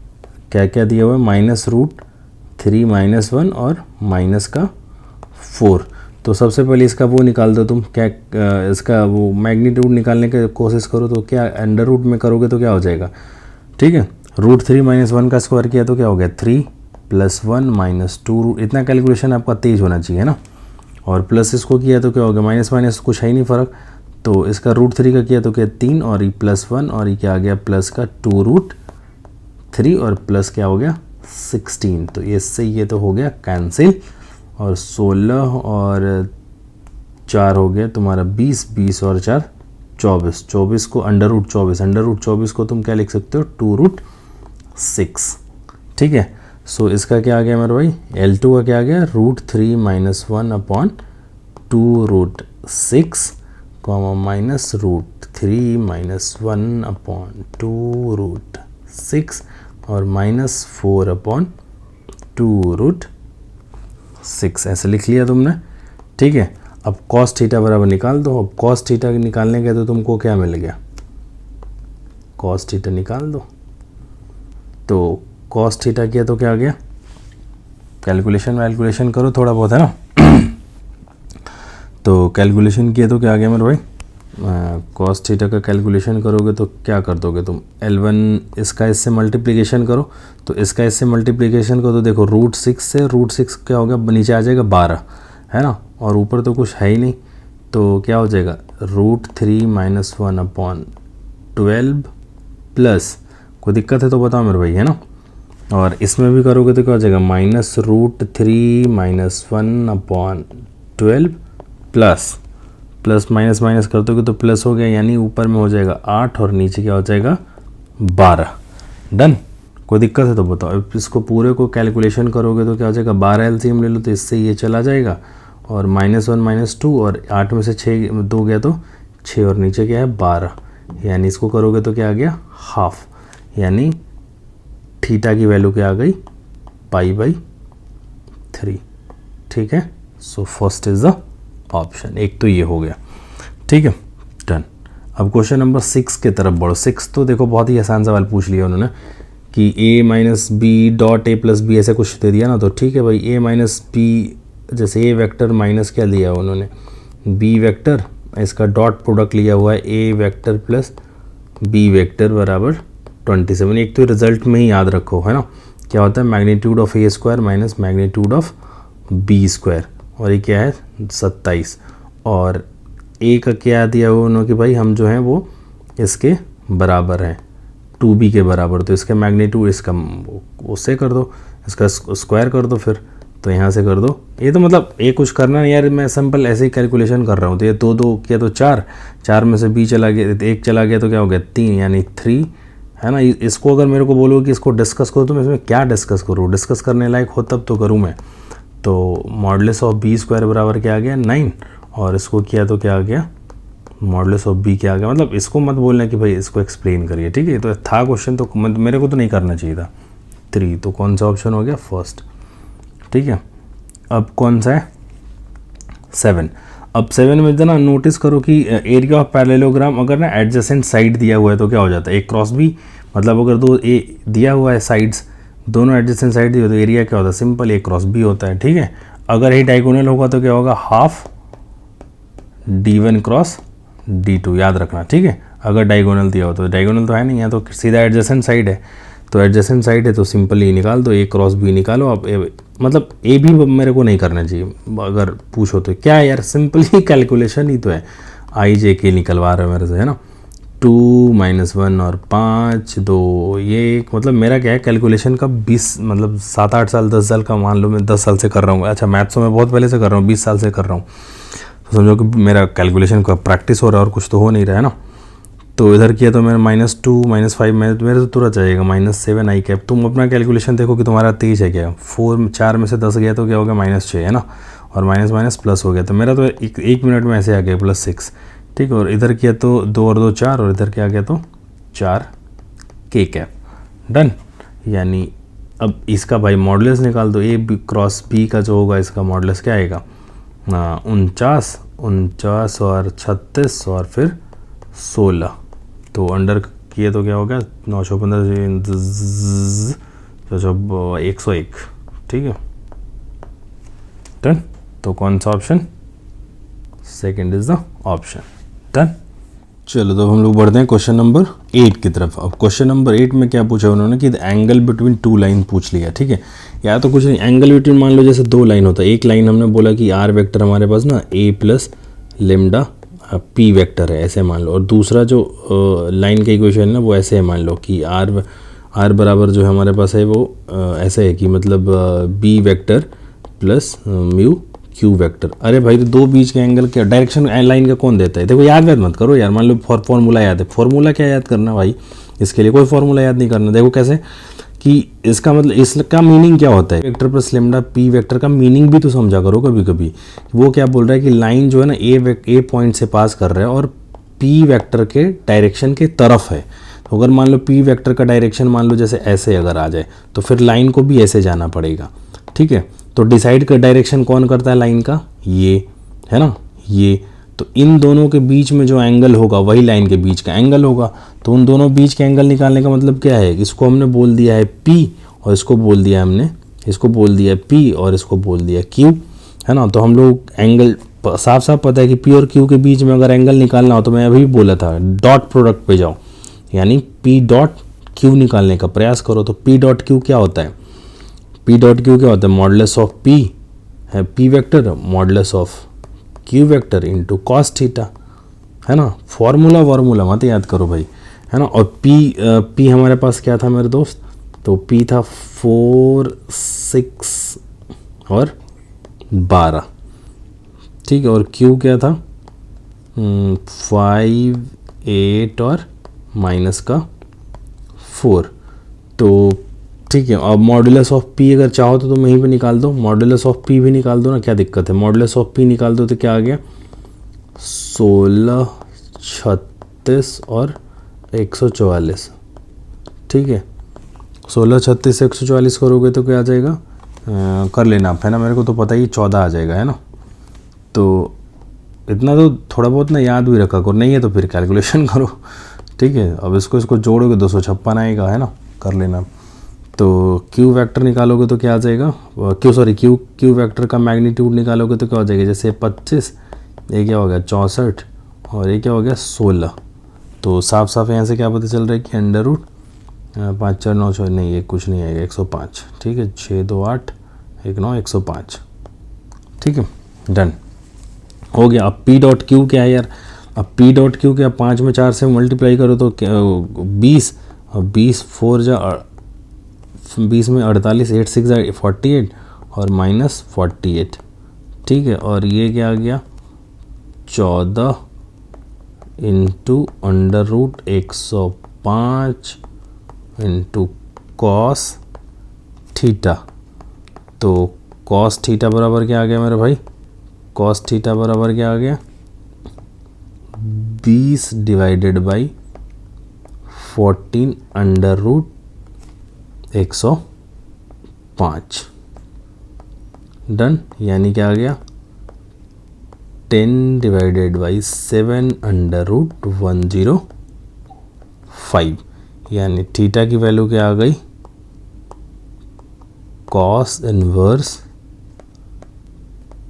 क्या क्या दिया हुआ है? -√3 - 1 और -4। तो सबसे पहले इसका वो निकाल दो तुम, क्या इसका वो मैग्नीट्यूड निकालने की कोशिश करो। तो क्या अंडर रूट में करोगे तो क्या हो जाएगा, ठीक है। √3 - 1 का स्क्वायर किया तो क्या हो गया? 3 + 1 - 2। इतना कैलकुलेशन आपका तेज होना चाहिए ना। और प्लस इसको किया तो क्या हो गया? माइनस माइनस कुछ है ही नहीं फ़र्क। तो इसका √3 का किया तो क्या? 3, और ये +1, और ये क्या आ गया? प्लस का 2√3, और प्लस क्या हो गया? 16। तो इससे ये तो हो गया कैंसिल, और 16 और 4 हो गया तुम्हारा 20, 20 और 4 24, 24 को √24 को तुम क्या लिख सकते हो? 2√6, ठीक है। सो इसका क्या आ गया मेरे भाई? L2 का क्या आ गया? √3 - 1/2√6, -√3 - 1/2√6, और -4/2√6। ऐसे लिख लिया तुमने, ठीक है। अब कॉस थीटा बराबर निकाल दो। अब कॉस थीटा निकालने के तो तुमको क्या मिल गया? कॉस थीटा निकाल दो। तो कॉस थीटा किया तो क्या आ गया? कैलकुलेशन करो थोड़ा बहुत, है ना। तो कैलकुलेशन किया तो क्या आ गया मेरे भाई? कॉस थीटा का कैलकुलेशन करोगे तो क्या कर दोगे तुम? L1 इसका इससे मल्टीप्लिकेशन करो। तो इसका इससे मल्टीप्लिकेशन करो तो देखो √6 से √6 क्या होगा? नीचे आ जाएगा 12, है ना। और ऊपर तो कुछ है ही नहीं, तो क्या हो जाएगा? √3 - 1/12 प्लस, कोई दिक्कत है तो बताओ मेरे भाई, है ना। और इसमें भी करोगे तो क्या हो जाएगा? -√3 - 1/12 प्लस माइनस माइनस कर दोगे तो प्लस हो गया, यानी ऊपर में हो जाएगा 8 और नीचे क्या हो जाएगा? 12। डन। कोई दिक्कत है तो बताओ। अब इसको पूरे को कैलकुलेशन करोगे तो क्या हो जाएगा? 12 LCM ले लो तो इससे ये चला जाएगा, और -1 - 2, और 8 में से 6 2 गया तो 6, और नीचे क्या है? 12। यानी इसको करोगे तो क्या आ गया? हाफ, यानी थीटा की वैल्यू क्या आ गई? π/3, ठीक है। So first is the option. एक तो ये हो गया, ठीक है। डन। अब क्वेश्चन नंबर 6 के तरफ बढ़ो। 6 तो देखो बहुत ही आसान सवाल पूछ लिया उन्होंने कि a - b.a + b ऐसे कुछ दे दिया ना, तो ठीक है भाई। a - b, जैसे a वेक्टर माइनस क्या दिया उन्होंने? b वेक्टर, इसका डॉट प्रोडक्ट लिया हुआ है a vector plus b vector बराबर 27। एक तो रिजल्ट में ही याद रखो, है ना, क्या होता है? Magnitude of a square minus magnitude of b square, और ये क्या है? 27। और a का क्या दिया हुआ उन्होंने कि भाई हम जो हैं वो इसके बराबर हैं, 2b के बराबर। तो इसका मैग्नीट्यूड इसका उससे कर दो, इसका स्क्वायर कर दो फिर, तो यहाँ से कर दो। ये तो मतलब ये कुछ करना नहीं यार, मैं सिंपल ऐसे ही कैलकुलेशन कर रहा हूँ। तो ये 2 2 किया तो 4 में से b चला गया, 1 चला गया तो क्या हो गया? 3, यानी 3 है ना। इसको अगर मेरे को बोलो कि इसको डिस्कस करो तो मैं इसमें क्या डिस्कस करूँ, डिस्कस करने लायक हो तब तो करूँ मैं। तो मॉडुलस ऑफ बी स्क्वायर बराबर क्या आ गया 9, और इसको किया तो क्या आ गया मॉडुलस ऑफ बी क्या आ गया। मतलब इसको मत बोलना कि भाई इसको एक्सप्लेन करिए, ठीक है। तो था क्वेश्चन तो मेरे को तो नहीं करना चाहिए था। 3, तो कौन सा ऑप्शन हो गया फर्स्ट, ठीक है। अब कौन सा है 7। अब 7 में ना नोटिस करो कि एरिया ऑफ पैरेललोग्राम अगर ना एडजेसेंट साइड दिया हुआ है तो क्या हो जाता है, ए क्रॉस बी। मतलब अगर दो ए दिया हुआ है साइड्स, दोनों एडजेसेंट साइड दिए तो एरिया क्या होता है, सिंपल ए क्रॉस बी होता है, ठीक है। अगर ये डायगोनल होगा तो क्या होगा, हाफ D1 क्रॉस D2, याद रखना, ठीक है। अगर डायगोनल दिया हो तो, डायगोनल तो है नहीं है तो सीधा एडजेसेंट साइड है, तो एडजेसेंट साइड है तो सिंपल ये निकाल दो, ए क्रॉस बी निकालो आप। मतलब ए भी मेरे को नहीं करना चाहिए, अगर पूछो तो क्या है यार, सिंपल ही कैलकुलेशन ही तो है। आई जे के निकलवा रहे हो मेरे से, है ना। 2 - 1 और 5 2 ये मतलब मेरा क्या है कैलकुलेशन का 20 मतलब 7-8 साल 10 साल का मान लो मैं 10 साल से कर रहा हूँ। अच्छा मैथ्स तो मैं बहुत पहले से कर रहा हूँ, 20 साल से कर रहा हूँ, तो समझो कि मेरा कैलकुलेशन का प्रैक्टिस हो रहा है और कुछ तो हो नहीं रहा है ना। तो इधर किया तो मेरा -2 -5 मेरे तो तुरंत जाएगा -7 आई कैप। तुम अपना कैलकुलेशन देखो कि तुम्हारा तेज है क्या, 4 में से 10 गया तो क्या हो गया -6, है ना, और माइनस प्लस हो गया, तो मेरा तो एक मिनट में ऐसे आ गया +6, ठीक है। और इधर किया तो 2 और 2 4, और इधर क्या आ गया तो 4 के कैप, डन। यानी अब इसका भाई मॉडुलस निकाल दो, ए क्रॉस बी का जो होगा इसका मॉडुलस क्या आएगा 49 और 36 और फिर 16, तो अंडर किए तो क्या हो गया 915 101, ठीक है, डन। तो कौन सा option, second is the option, done. चलो तो हम लोग बढ़ते हैं क्वेश्चन नंबर 8 की तरफ। अब क्वेश्चन नंबर 8 में क्या पूछा उन्होंने कि एंगल बिटवीन 2 लाइन पूछ लिया, ठीक है। या तो कुछ नहीं, एंगल बिटवीन मान लो जैसे 2 लाइन होता है, एक लाइन हमने बोला कि आर वेक्टर हमारे पास ना a + λ p वेक्टर है ऐसे मान लो, और दूसरा जो लाइन का इक्वेशन है ना वो ऐसे है मान लो कि r बराबर जो है हमारे पास है वो ऐसे है कि मतलब b vector + mu q vector. अरे भाई तो दो बीच के एंगल क्या डायरेक्शन लाइन का कौन देता है, देखो याद मत करो यार, मान लो फॉर्मूला याद है, फॉर्मूला क्या याद करना भाई, इसके लिए कोई फॉर्मूला याद नहीं करना। देखो कैसे कि इसका मतलब इसका मीनिंग क्या होता है, वेक्टर + λ p वेक्टर का मीनिंग भी तो समझा करो कभी कभी। वो क्या बोल रहा है कि लाइन जो है ना ए पॉइंट से पास कर रहा है और p वेक्टर के डायरेक्शन के तरफ है। तो अगर मान लो p वेक्टर का डायरेक्शन मान लो जैसे ऐसे अगर आ जाए तो फिर लाइन को भी ऐसे जाना पड़ेगा, ठीक है। तो डिसाइड कर डायरेक्शन कौन करता है लाइन का, ये है ना, ये। तो इन दोनों के बीच में जो एंगल होगा वही लाइन के बीच का एंगल होगा। तो उन दोनों बीच के एंगल निकालने का मतलब क्या है, इसको हमने बोल दिया है P और इसको बोल दिया हमने, इसको बोल दिया P और इसको बोल दिया Q, है ना। तो हम लोग एंगल साफ साफ पता है कि P और Q के बीच में अगर एंगल निकालना हो तो मैं अभी भी बोला था डॉट प्रोडक्ट पे जाओ, यानी P डॉट Q निकालने का प्रयास करो। तो P डॉट Q क्या होता है, P डॉट Q क्या होता है, मॉडुलस ऑफ P है P vector modulus of Q vector into cos theta, है ना। फॉर्मूला मत याद करो भाई, है ना। और P हमारे पास क्या था मेरे दोस्त, तो P था 4 6 और 12, ठीक है। और Q क्या था 5 8 और -4, तो ठीक है। अब मॉडुलस ऑफ P अगर चाहो तो तुम यहीं पे निकाल दो, मॉडुलस ऑफ P भी निकाल दो ना, क्या दिक्कत है। मॉडुलस ऑफ P निकाल दो तो क्या आ गया 16 36 और 144, ठीक है। 16 36 144 करोगे तो क्या आ जाएगा, कर लेना आप, है ना, मेरे को तो पता ही 14 आ जाएगा, है ना। तो इतना तो थोड़ा बहुत ना याद भी रखा करो, नहीं है तो फिर कैलकुलेशन करो, ठीक है। अब इसको जोड़ोगे 256 आएगा, है ना, कर लेना। तो Q वेक्टर निकालोगे तो क्या आ जाएगा, Q वेक्टर का मैग्नीट्यूड निकालोगे तो क्या हो जाएगा, जैसे 25, ये क्या हो गया 64 और ये क्या हो गया 16। तो साफ साफ यहाँ से क्या पता चल रहा है कि √5 4 9 6 नहीं, ये कुछ नहीं आएगा 105, ठीक है। 6 2 8 1 9 105, ठीक है, डन हो गया। अब P डॉट Q क्या है यार, अब P डॉट Q क्या 5 में 4 से मल्टीप्लाई करो तो 20, और 20 में 48 8 6 48 और -48, ठीक है। और ये क्या आ गया 14 इंटू √105 इंटू कॉस थीटा। तो कॉस थीटा बराबर क्या आ गया मेरे भाई, कॉस थीटा बराबर क्या आ गया 20 divided by 14 under root 105। Done, यानी क्या आ गया 10 डिवाइडेड बाई 7 अंडर रूट 105, यानी थीटा की वैल्यू क्या आ गई कॉस इनवर्स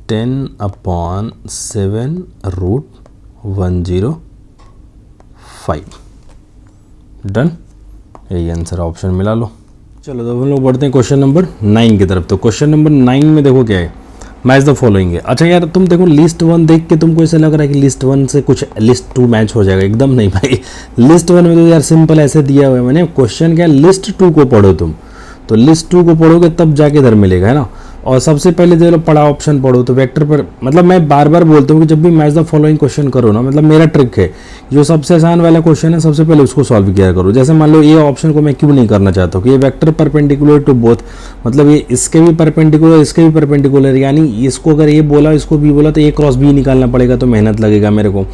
10/7 रूट 105। डन, यही आंसर ऑप्शन मिला लो। चलो तो हम लोग बढ़ते हैं क्वेश्चन नंबर 9 की तरफ। तो क्वेश्चन नंबर 9 में देखो क्या है, मैच द फॉलोइंग है। अच्छा यार तुम देखो लिस्ट 1 देख के तुमको ऐसा लग रहा है कि लिस्ट 1 से कुछ लिस्ट 2 मैच हो जाएगा, एकदम नहीं भाई। लिस्ट 1 में तो यार सिंपल ऐसे दिया हुआ है मैंने, क्वेश्चन क्या है लिस्ट 2 को पढ़ो तुम, तो लिस्ट 2 को पढ़ोगे तब जाके इधर मिलेगा, है ना। और सबसे पहले जो पढ़ा ऑप्शन पढ़ो, तो वेक्टर पर मतलब मैं बार बार बोलता हूँ कि जब भी मैच द फॉलोइंग क्वेश्चन करो ना, मतलब मेरा ट्रिक है जो सबसे आसान वाला क्वेश्चन है सबसे पहले उसको सॉल्व किया करो। जैसे मान लो ये ऑप्शन को मैं क्यों नहीं करना चाहता हूँ कि ये वेक्टर परपेंडिकुलर टू बोथ, मतलब ये इसके भी परपेंडिकुलर इसके भी परपेंडिकुलर, यानी इसको अगर ये बोला इसको बी बोला तो ए क्रॉस बी निकालना पड़ेगा, तो मेहनत लगेगा मेरे को।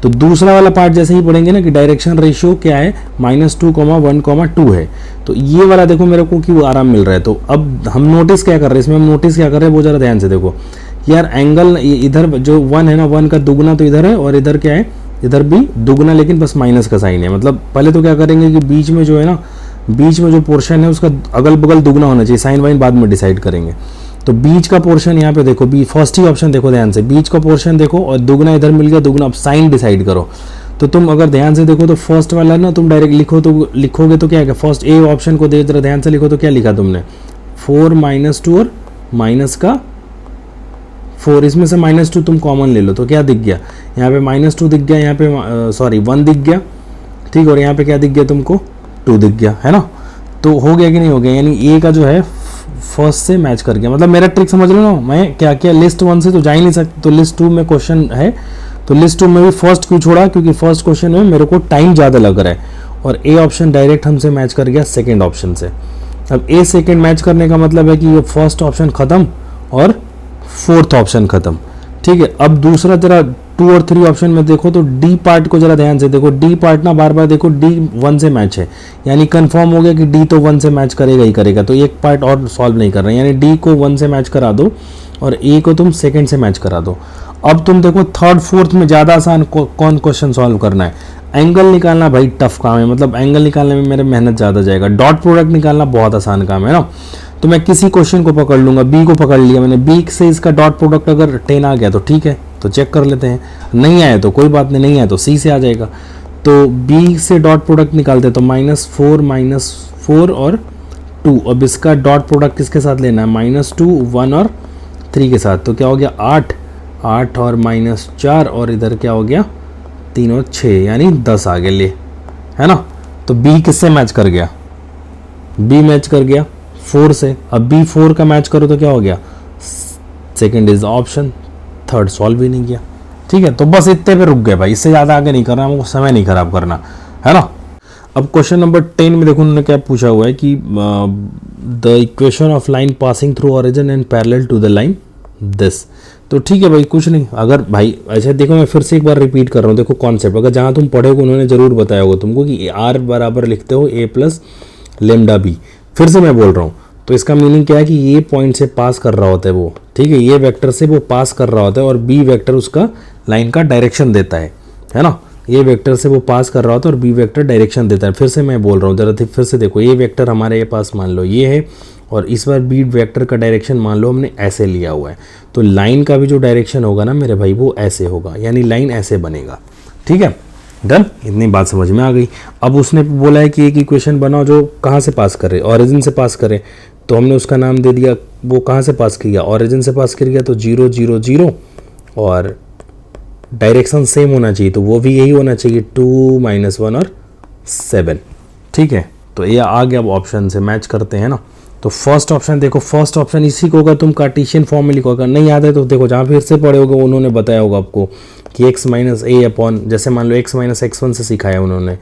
तो दूसरा वाला पार्ट जैसे ही पढ़ेंगे ना कि डायरेक्शन रेशियो क्या है -2,1,2 है, तो ये वाला देखो मेरे को क्यों आराम मिल रहा है। तो अब हम नोटिस क्या कर रहे हैं इसमें, हम नोटिस क्या कर रहे हैं वो जरा ध्यान से देखो यार। एंगल इधर जो 1 है ना, 1 का दुगना तो इधर है और इधर क्या है, इधर भी दुगना लेकिन बस माइनस का साइन है। मतलब पहले तो क्या करेंगे कि बीच में जो है ना, बीच में जो पोर्शन है उसका अगल बगल दुगना होना चाहिए, साइन वाइन बाद में डिसाइड करेंगे। तो बीच का पोर्शन यहाँ पे देखो, बी फर्स्ट ही ऑप्शन देखो ध्यान से, बीच का पोर्शन देखो और दुगना इधर मिल गया दुगना, अब साइन डिसाइड करो। तो तुम अगर ध्यान से देखो तो फर्स्ट वाला ना तुम डायरेक्ट लिखो तो लिखोगे तो क्या है, फर्स्ट ए ऑप्शन को जरा ध्यान से लिखो तो क्या लिखा तुमने 4 -2 और माइनस का 4, इसमें से -2 तुम कॉमन ले लो तो क्या दिख गया यहाँ पे -2 दिख गया, यहाँ पे सॉरी 1 दिख गया, ठीक, और यहाँ पे क्या दिख गया तुमको 2 दिख गया, है ना। तो हो गया कि नहीं हो गया, यानी ए का जो है फर्स्ट से मैच कर गया। मतलब मेरा ट्रिक समझ लो ना, मैं क्या किया लिस्ट 1 से तो जा ही नहीं सकती, तो लिस्ट 2 में क्वेश्चन है तो लिस्ट 2 में भी फर्स्ट क्यों छोड़ा, क्योंकि फर्स्ट क्वेश्चन में मेरे को टाइम ज़्यादा लग रहा है और ए ऑप्शन डायरेक्ट हमसे मैच कर गया सेकेंड ऑप्शन से। अब ए सेकेंड मैच करने का मतलब है कि ये फर्स्ट ऑप्शन ख़त्म और फोर्थ ऑप्शन ख़त्म, ठीक है। अब दूसरा जरा 2 और 3 ऑप्शन में देखो तो डी पार्ट को जरा ध्यान से देखो, डी पार्ट ना बार बार देखो डी 1 से मैच है, यानी कंफर्म हो गया कि डी तो 1 से मैच करेगा ही करेगा, तो एक पार्ट और सॉल्व नहीं कर रहे हैं, यानी डी को 1 से मैच करा दो और ए को तुम सेकंड से मैच करा दो। अब तुम देखो थर्ड फोर्थ में ज़्यादा आसान कौन क्वेश्चन सॉल्व करना है, एंगल निकालना भाई टफ काम है, मतलब एंगल निकालने में मेरे मेहनत ज़्यादा जाएगा। डॉट प्रोडक्ट निकालना बहुत आसान काम है ना। तो मैं किसी क्वेश्चन को पकड़ लूँगा, बी को पकड़ लिया मैंने, बी से इसका डॉट प्रोडक्ट अगर 10 आ गया तो ठीक है, तो चेक कर लेते हैं, नहीं आया तो कोई बात नहीं, नहीं आया तो सी से आ जाएगा। तो बी से डॉट प्रोडक्ट निकालते तो -4 और 2, अब इसका डॉट प्रोडक्ट किसके साथ लेना है -2, 1 और 3 के साथ, तो क्या हो गया 8 और -4 और इधर क्या हो गया 3 और 6, यानी 10 आ गया ले, है ना। तो बी किससे मैच कर गया, बी मैच कर गया 4 से। अब बी 4 का मैच करो तो क्या हो गया second is option, third solve भी नहीं किया, ठीक है। तो बस इतने पे रुक गए भाई, इससे ज़्यादा आगे नहीं करना, हमको समय नहीं खराब करना, है ना। अब क्वेश्चन नंबर 10 में देखो उन्होंने क्या पूछा हुआ है कि the equation of line passing through origin and parallel to the line this. तो ठीक है भाई, कुछ नहीं, अगर भाई अच्छा देखो मैं फिर से एक बार रिपीट कर रहा हूँ, देखो कॉन्सेप्ट अगर जहाँ तुम पढ़े हो उन्होंने ज़रूर बताया होगा तुमको कि आर बराबर लिखते हो a + λb। फिर से मैं बोल रहा हूँ, तो इसका मीनिंग क्या है कि ये पॉइंट से पास कर रहा होता है वो, ठीक है, ये वेक्टर से वो पास कर रहा होता है और बी वेक्टर उसका लाइन का डायरेक्शन देता है ना। ये वेक्टर से वो पास कर रहा होता है और बी वेक्टर डायरेक्शन देता है। फिर से मैं बोल रहा हूँ जरा फिर से देखो, ये वेक्टर हमारे ये पास मान लो ये है और इस बार बी वेक्टर का डायरेक्शन मान लो हमने ऐसे लिया हुआ है, तो लाइन का भी जो डायरेक्शन होगा ना मेरे भाई वो ऐसे होगा, यानी लाइन ऐसे बनेगा, ठीक है। डन, इतनी बात समझ में आ गई। अब उसने बोला है कि एक इक्वेशन बनाओ जो कहाँ से पास करे, ऑरिजिन से पास करे, तो हमने उसका नाम दे दिया, वो कहाँ से पास किया, ऑरिजिन से पास कर गया, तो 0 0 0 और डायरेक्शन सेम होना चाहिए, तो वो भी यही होना चाहिए 2 -1 और 7, ठीक है। तो ये आ गया, अब ऑप्शन से मैच करते हैं ना। तो फर्स्ट ऑप्शन देखो, फर्स्ट ऑप्शन इसी को अगर तुम कार्टेशियन फॉर्म में लिखो, अगर नहीं याद है तो देखो जहाँ फिर से पढ़े होगे उन्होंने बताया होगा आपको कि x - a अपॉन, जैसे मान लो x - x1 से सिखाया उन्होंने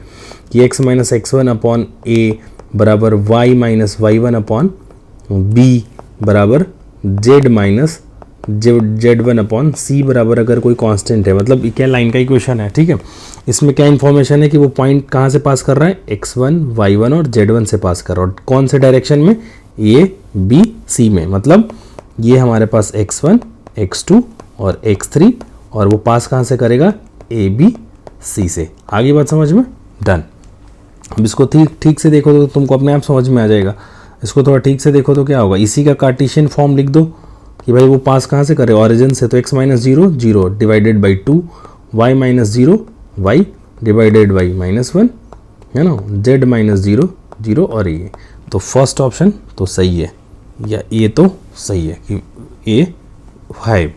कि x - x1 अपॉन a बराबर y minus y1 upon B बराबर z minus z1 upon C बराबर अगर कोई कांस्टेंट है, मतलब क्या लाइन का इक्वेशन है, ठीक है। इसमें क्या इन्फॉर्मेशन है कि वो पॉइंट कहाँ से पास कर रहा है, x1 y1 और z1 से पास कर रहा है, और कौन से डायरेक्शन में, a b c में, मतलब ये हमारे पास x1 x2 और x3, और वो पास कहाँ से करेगा, a b c से। आगे बात समझ में, डन। अब इसको ठीक से देखो तो तुमको अपने आप समझ में आ जाएगा। इसको थोड़ा ठीक से देखो तो क्या होगा, इसी का कार्टेशियन फॉर्म लिख दो कि भाई वो पास कहाँ से करे, ऑरिजिन से, तो x minus zero zero divided by 2, y minus zero Y divided by minus 1, है ना, z माइनस जीरो जीरो, और ये तो फर्स्ट ऑप्शन तो सही है, या ये तो सही है कि ए है।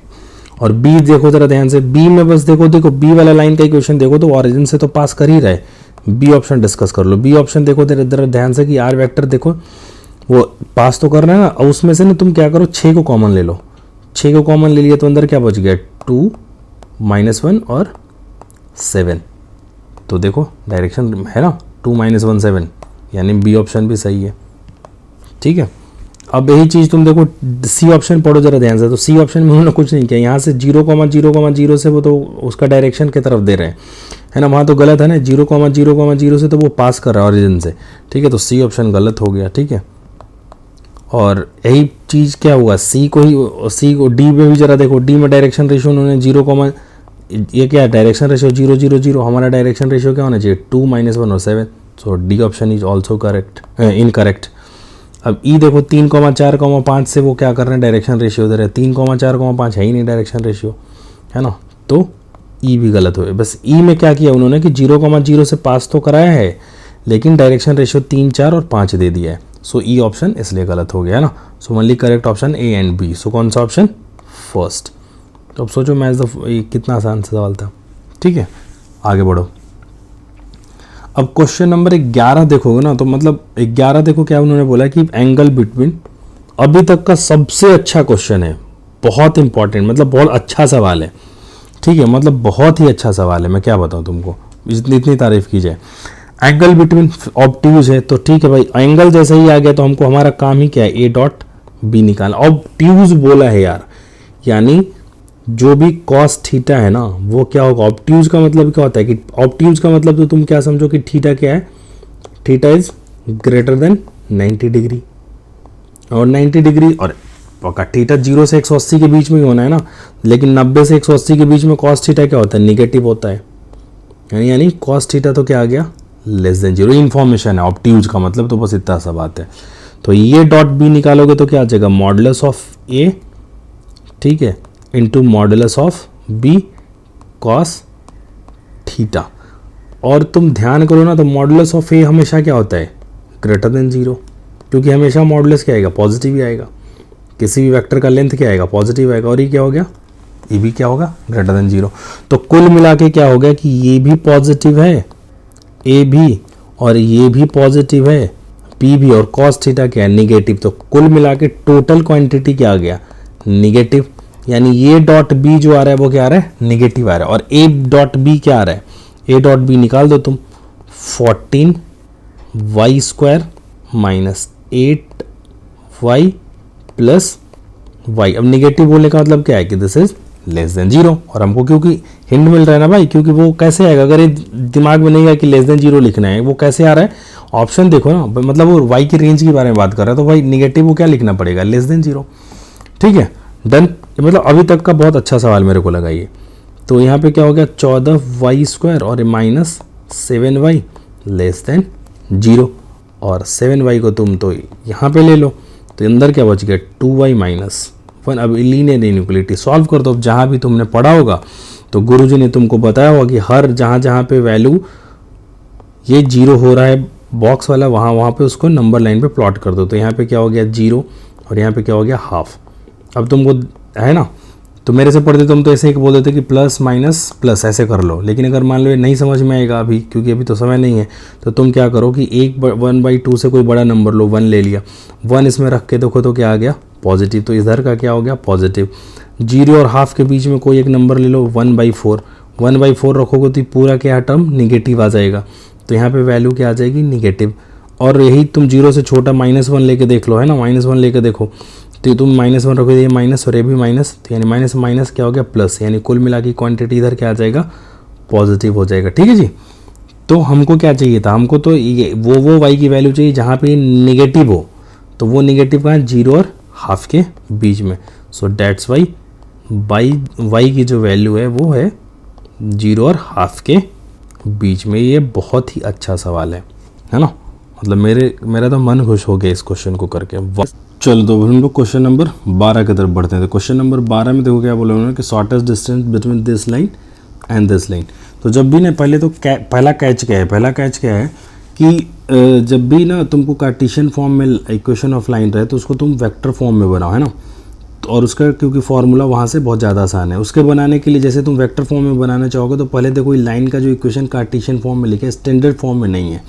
और बी देखो जरा ध्यान से, बी में बस देखो बी वाला लाइन का इक्वेशन देखो तो ऑरिजिन से तो पास कर ही रहा है। बी ऑप्शन डिस्कस कर लो। बी ऑप्शन देखो जरा ध्यान से कि आर वेक्टर देखो वो पास तो कर रहा है ना, और उसमें से ना तुम क्या करो, 6 को कॉमन ले लो। 6 को कॉमन ले लिया तो अंदर क्या बच गया, 2 -1 और 7। तो देखो डायरेक्शन है ना 2 - 1 7, यानी बी ऑप्शन भी सही है, ठीक है। अब यही चीज़ तुम देखो सी ऑप्शन पढ़ो जरा ध्यान से, तो सी ऑप्शन में उन्होंने कुछ नहीं किया, यहाँ से 0,0,0 से वो तो उसका डायरेक्शन की तरफ दे रहे हैं, है ना, वहाँ तो गलत है ना, 0,0,0 से तो वो पास कर रहा है ऑरिजिन से, ठीक है। तो सी ऑप्शन गलत हो गया, ठीक है। और यही चीज़ क्या हुआ, सी को डी में भी जरा देखो, डी में डायरेक्शन रेशियो उन्होंने ये क्या है, डायरेक्शन रेशियो 0 0 0, हमारा डायरेक्शन रेशियो क्या होना चाहिए, 2 - 1 और 7। So D option is also correct, incorrect. अब ई देखो 3,4,5 से वो क्या कर रहे हैं, डायरेक्शन रेशियो दे रहे हैं, 3,4,5 है ही नहीं डायरेक्शन रेशियो, है ना, तो ई भी गलत हुए। बस ई में क्या किया उन्होंने कि 0,0 से पास तो कराया है, लेकिन डायरेक्शन रेशियो 3, 4 और 5 दे दिया है। सो ई ऑप्शन इसलिए गलत हो गया, है ना। So only correct option A and B. So कौन सा ऑप्शन, फर्स्ट। तो अब सोचो मैच कितना आसान सवाल था, ठीक है। आगे बढ़ो। अब क्वेश्चन नंबर 11 देखोगे ना, तो मतलब 11 देखो क्या उन्होंने बोला कि एंगल बिटवीन, अभी तक का सबसे अच्छा क्वेश्चन है, बहुत इंपॉर्टेंट, मतलब बहुत अच्छा सवाल है, ठीक है, मतलब बहुत ही अच्छा सवाल है। मैं क्या बताऊं तुमको, इतनी तारीफ की जाए। एंगल बिटवीन ऑब्ट्यूज है, तो ठीक है भाई, एंगल जैसे ही आ गया तो हमको हमारा काम ही क्या है, ए डॉट बी निकालना। ऑब्ट्यूज बोला है यार, यानी जो भी कॉस थीटा है ना वो क्या होगा, ऑब्ट्यूज का मतलब क्या होता है कि ऑब्ट्यूज का मतलब तो तुम क्या समझो कि थीटा क्या है, theta is greater than 90 degree, और 90 डिग्री, और पक्का थीटा 0 से 180 के बीच में ही होना है ना, लेकिन 90 से 180 के बीच में कॉस थीटा क्या होता है, निगेटिव होता है, यानी कॉस थीटा तो क्या आ गया, लेस देन 0। इन्फॉर्मेशन है ऑब्ट्यूज का मतलब, तो बस इतना सा बात है। तो ये डॉट बी निकालोगे तो क्या आ जाएगा, मॉडुलस ऑफ ए, ठीक है, into modulus of B cos theta. और तुम ध्यान करो ना, तो मॉडुलस ऑफ ए हमेशा क्या होता है, ग्रेटर देन 0, क्योंकि हमेशा मॉडुलस क्या आएगा, पॉजिटिव ही आएगा। किसी भी वेक्टर का लेंथ क्या आएगा, पॉजिटिव आएगा, और ये क्या हो गया, ये भी क्या होगा, ग्रेटर देन 0। तो कुल मिला के क्या हो गया कि ये भी पॉजिटिव है, ए भी, और ये भी पॉजिटिव है, पी भी, और कॉस थीटा क्या है, निगेटिव। तो कुल मिला के टोटल क्वांटिटी क्या आ गया, निगेटिव, यानी ये डॉट बी जो आ रहा है वो क्या आ रहा है, निगेटिव आ रहा है। और ए डॉट बी क्या आ रहा है, ए डॉट बी निकाल दो तुम, 14y² minus 8y plus y। अब निगेटिव बोलने का मतलब क्या है कि दिस इज लेस देन 0, और हमको क्योंकि हिंट मिल रहा है ना भाई, क्योंकि वो कैसे आएगा, अगर ये दिमाग में नहीं है कि लेस देन 0 लिखना है, वो कैसे आ रहा है, ऑप्शन देखो ना, मतलब वो y की रेंज के बारे में बात कर रहा है, तो भाई निगेटिव वो क्या लिखना पड़ेगा, लेस देन 0, ठीक है, डन। मतलब अभी तक का बहुत अच्छा सवाल मेरे को लगा ये। तो यहाँ पे क्या हो गया, 14y² और माइनस 7y लेस देन 0, और 7y को तुम तो यहाँ पे ले लो, तो अंदर क्या बच गया, 2y - 1। अब लीनियर इनइक्वालिटी सॉल्व कर दो। जहाँ भी तुमने पढ़ा होगा तो गुरुजी ने तुमको बताया होगा कि हर जहाँ पे वैल्यू ये 0 हो रहा है बॉक्स वाला, वहाँ पे उसको नंबर लाइन पे प्लॉट कर दो। तो यहाँ पे क्या हो गया 0, और यहाँ पे क्या हो गया हाफ। अब तुमको है ना, तो मेरे से पढ़ते तुम तो ऐसे ही बोल देते कि प्लस माइनस प्लस ऐसे कर लो, लेकिन अगर मान लो ये नहीं समझ में आएगा अभी, क्योंकि अभी तो समय नहीं है, तो तुम क्या करो कि 1/2 से कोई बड़ा नंबर लो, 1 ले लिया, 1 इसमें रख के देखो तो क्या आ गया, पॉजिटिव। तो इधर का क्या हो गया, पॉजिटिव। 0 और हाफ के बीच में कोई एक नंबर ले लो, 1/4। 1/4 रखोगे तो पूरा क्या टर्म निगेटिव आ जाएगा, तो यहाँ पे वैल्यू क्या आ जाएगी, निगेटिव। और यही तुम 0 से छोटा -1 लेके देख लो, है ना, -1 लेके देखो तो तुम -1 रखोगे, ये माइनस और ये भी माइनस, तो यानी माइनस माइनस क्या हो गया प्लस, यानी कुल मिला के क्वांटिटी इधर क्या आ जाएगा, पॉजिटिव हो जाएगा। ठीक है जी। तो हमको क्या चाहिए था, हमको तो ये वो वाई की वैल्यू चाहिए जहाँ पे नेगेटिव हो, तो वो नेगेटिव कहाँ है, 0 और हाफ के बीच में। सो डेट्स वाई वाई की जो वैल्यू है वो है 0 और हाफ के बीच में। ये बहुत ही अच्छा सवाल है ना, मतलब मेरा तो मन खुश हो गया इस क्वेश्चन को करके। चलो तो हम लोग क्वेश्चन नंबर 12 की तरफ बढ़ते हैं। तो क्वेश्चन नंबर 12 में देखो क्या बोला उन्होंने कि shortest distance between this line and this line. तो जब भी ना पहले तो पहला कैच क्या है कि जब भी ना तुमको कार्टेशियन फॉर्म में इक्वेशन ऑफ लाइन रहे तो उसको तुम वेक्टर फॉर्म में बनाओ, है ना। तो और उसका क्योंकि फार्मूला वहाँ से बहुत ज़्यादा आसान है, उसके बनाने के लिए जैसे तुम वेक्टर फॉर्म में बनाना चाहोगे तो पहले देखो लाइन का जो इक्वेशन कार्टेशियन फॉर्म में लिखा है, स्टैंडर्ड फॉर्म में नहीं है।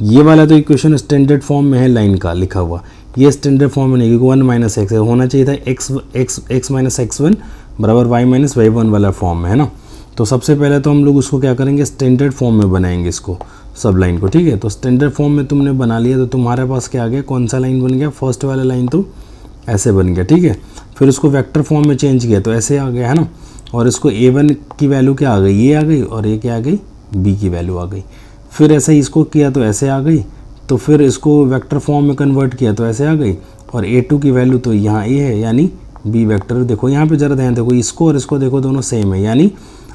ये वाला तो इक्वेशन स्टैंडर्ड फॉर्म में है लाइन का लिखा हुआ, ये स्टैंडर्ड फॉर्म में नहीं, क्योंकि 1 - x है, होना चाहिए था x - x1 बराबर y - y1 वाला फॉर्म में, है ना। तो सबसे पहले तो हम लोग उसको क्या करेंगे, स्टैंडर्ड फॉर्म में बनाएंगे इसको सब लाइन को। ठीक है, तो स्टैंडर्ड फॉर्म में तुमने बना लिया तो तुम्हारे पास क्या आ गया, कौन सा लाइन बन गया, फर्स्ट वाला लाइन तो ऐसे बन गया। ठीक है, फिर उसको वेक्टर फॉर्म में चेंज किया तो ऐसे आ गया, है ना। और इसको a1 की वैल्यू क्या आ गई, ये आ गई, और ये क्या आ गई, b की वैल्यू आ गई। फिर ऐसे ही इसको किया तो ऐसे आ गई, तो फिर इसको वेक्टर फॉर्म में कन्वर्ट किया तो ऐसे आ गई, और a2 की वैल्यू तो यहाँ a है, यानी b वेक्टर। देखो यहाँ पे जरा ध्यान देखो, इसको और इसको देखो, दोनों सेम है, यानी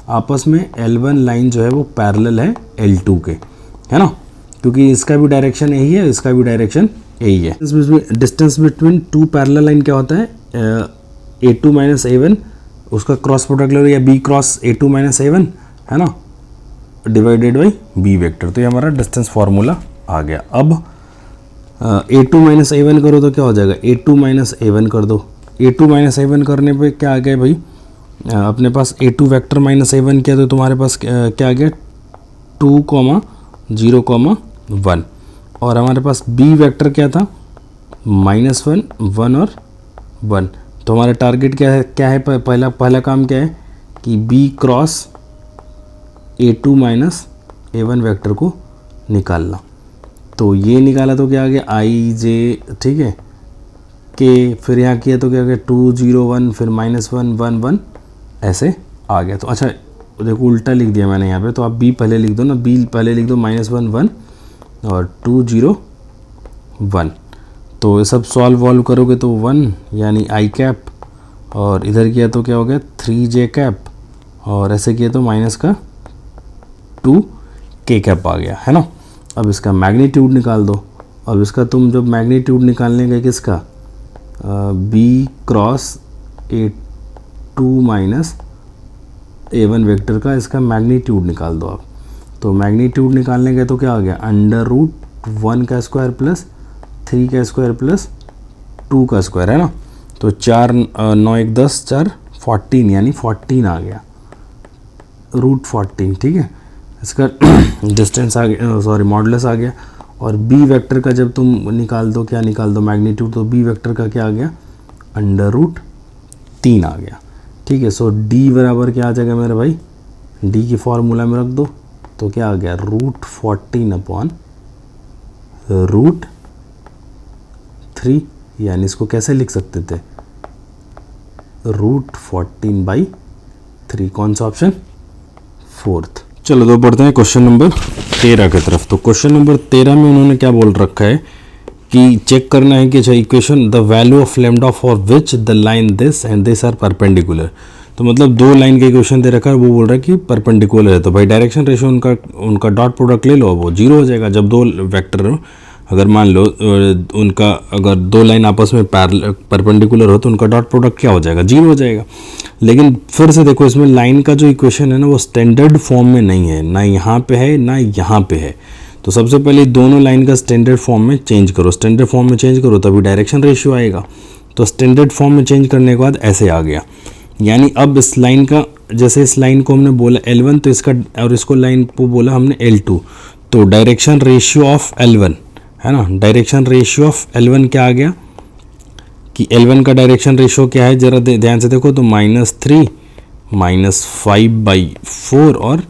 आपस में L1 लाइन जो है वो पैरेलल है L2 के, है ना, क्योंकि इसका भी डायरेक्शन यही है, इसका भी डायरेक्शन यही है। Distance between two parallel line क्या होता है, a2 - a1, उसका क्रॉस प्रोडक्ट ले लो, या b क्रॉस a2 - a1, है ना, डिवाइडेड बाई b वेक्टर। तो ये हमारा डिस्टेंस फार्मूला आ गया। अब a2 - a1 करो तो क्या हो जाएगा, a2 - a1 कर दो। a2 - a1 करने पे क्या आ गया भाई, अपने पास a2 वेक्टर -a1 किया तो तुम्हारे पास क्या आ गया, 2, 0, 1, और हमारे पास b वेक्टर क्या था, -1, 1 और 1। तो हमारा टारगेट क्या है पहला काम क्या है कि b cross a2 - a1 vector को निकालना। तो ये निकाला तो क्या आ गया, i j, ठीक है, k, फिर यहाँ किया तो क्या आ गया, 2, 0, 1, फिर -1, 1, 1, ऐसे आ गया। तो अच्छा देखो उल्टा लिख दिया मैंने यहाँ पे, तो आप b पहले लिख दो ना, b पहले लिख दो, -1, 1 और 2, 0, 1। तो ये सब सॉल्व करोगे तो 1 यानी i कैप, और इधर किया तो क्या हो गया, 3j कैप, और ऐसे किया तो माइनस का 2k कैप आ गया, है ना। अब इसका मैग्नीट्यूड निकाल दो। अब इसका तुम जब मैग्नीट्यूड निकालने गए किसका, b cross a2 - a1 vector का, इसका मैग्नीट्यूड निकाल दो आप। तो मैग्नीट्यूड निकालने गए तो क्या आ गया, √1 का स्क्वायर प्लस 3 का स्क्वायर प्लस 2 का स्क्वायर, है ना। तो 4, 9, 1, 10, 4, 14, यानी 14 आ गया, √14। ठीक है, इसका डिस्टेंस आ गया, सॉरी मॉडुलस आ गया। और b वेक्टर का जब तुम निकाल दो, क्या निकाल दो, मैग्नीट्यूड, तो b वेक्टर का क्या आ गया, √3 आ गया। ठीक है, सो d बराबर क्या आ जाएगा मेरे भाई, d की फॉर्मूला में रख दो तो क्या आ गया, √14 अपॉन √3, यानी इसको कैसे लिख सकते थे, √14/3। कौन सा ऑप्शन, 4th। चलो तो बढ़ते हैं क्वेश्चन नंबर 13 की तरफ। तो क्वेश्चन नंबर 13 में उन्होंने क्या बोल रखा है कि चेक करना है कि अच्छा equation the value of lambda for which the line this and this are perpendicular. तो मतलब दो लाइन का इक्वेशन दे रखा है, वो बोल रहा है कि परपेंडिकुलर है, तो भाई डायरेक्शन रेशियो उनका डॉट प्रोडक्ट ले लो, वो 0 हो जाएगा। जब दो वेक्टर अगर मान लो उनका अगर दो लाइन आपस में परपेंडिकुलर हो तो उनका डॉट प्रोडक्ट क्या हो जाएगा, 0 हो जाएगा। लेकिन फिर से देखो इसमें लाइन का जो इक्वेशन है ना वो स्टैंडर्ड फॉर्म में नहीं है, ना यहाँ पे है ना यहाँ पे है। तो सबसे पहले दोनों लाइन का स्टैंडर्ड फॉर्म में चेंज करो, स्टैंडर्ड फॉर्म में चेंज करो तभी डायरेक्शन रेशियो आएगा। तो स्टैंडर्ड फॉर्म में चेंज करने के बाद ऐसे आ गया, यानी अब इस लाइन का, जैसे इस लाइन को हमने बोला L1 तो इसका, और इसको लाइन को बोला हमने L2, तो डायरेक्शन रेशियो ऑफ L1 है ना, डायरेक्शन रेशियो ऑफ L1 क्या आ गया कि L1 का डायरेक्शन रेशियो क्या है, जरा ध्यान से देखो तो -3 -5/4 और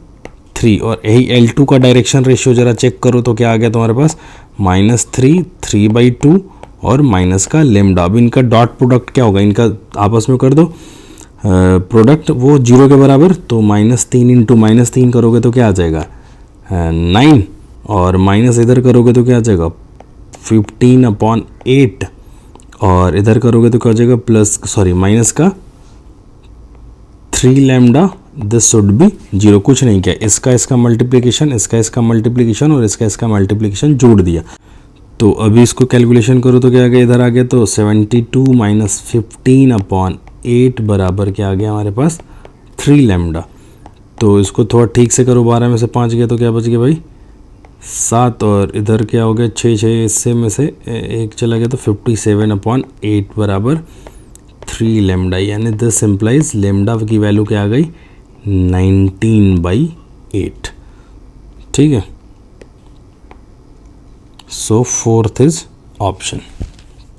3, और यही L2 का डायरेक्शन रेशियो जरा चेक करो तो क्या आ गया तुम्हारे पास -3 3/2 और माइनस का लेमडा। अब इनका डॉट प्रोडक्ट क्या होगा, इनका आपस में कर दो प्रोडक्ट वो 0 के बराबर, तो -3 इंटू -3 करोगे तो क्या आ जाएगा 9, और माइनस इधर करोगे तो क्या आ जाएगा 15/8, और इधर करोगे तो क्या हो जाएगा माइनस का 3 लैम्डा, दिस शुड बी 0। कुछ नहीं किया, इसका मल्टीप्लिकेशन, इसका मल्टीप्लिकेशन और इसका मल्टीप्लिकेशन जोड़ दिया। तो अभी इसको कैलकुलेशन करो तो क्या आ गया, इधर आ गया तो 72 - 15/8 बराबर क्या आ गया हमारे पास 3 लैम्डा। तो इसको थोड़ा ठीक से करो, 12 में से 5 गया तो क्या बच गया भाई 7, और इधर क्या हो गया 6 इससे में से एक चला गया तो 57/8 बराबर 3 लैम्डा, यानी दिस सिंप्लाइज लेमडा की वैल्यू क्या आ गई 19/8। ठीक है, सो फोर्थ इज ऑप्शन।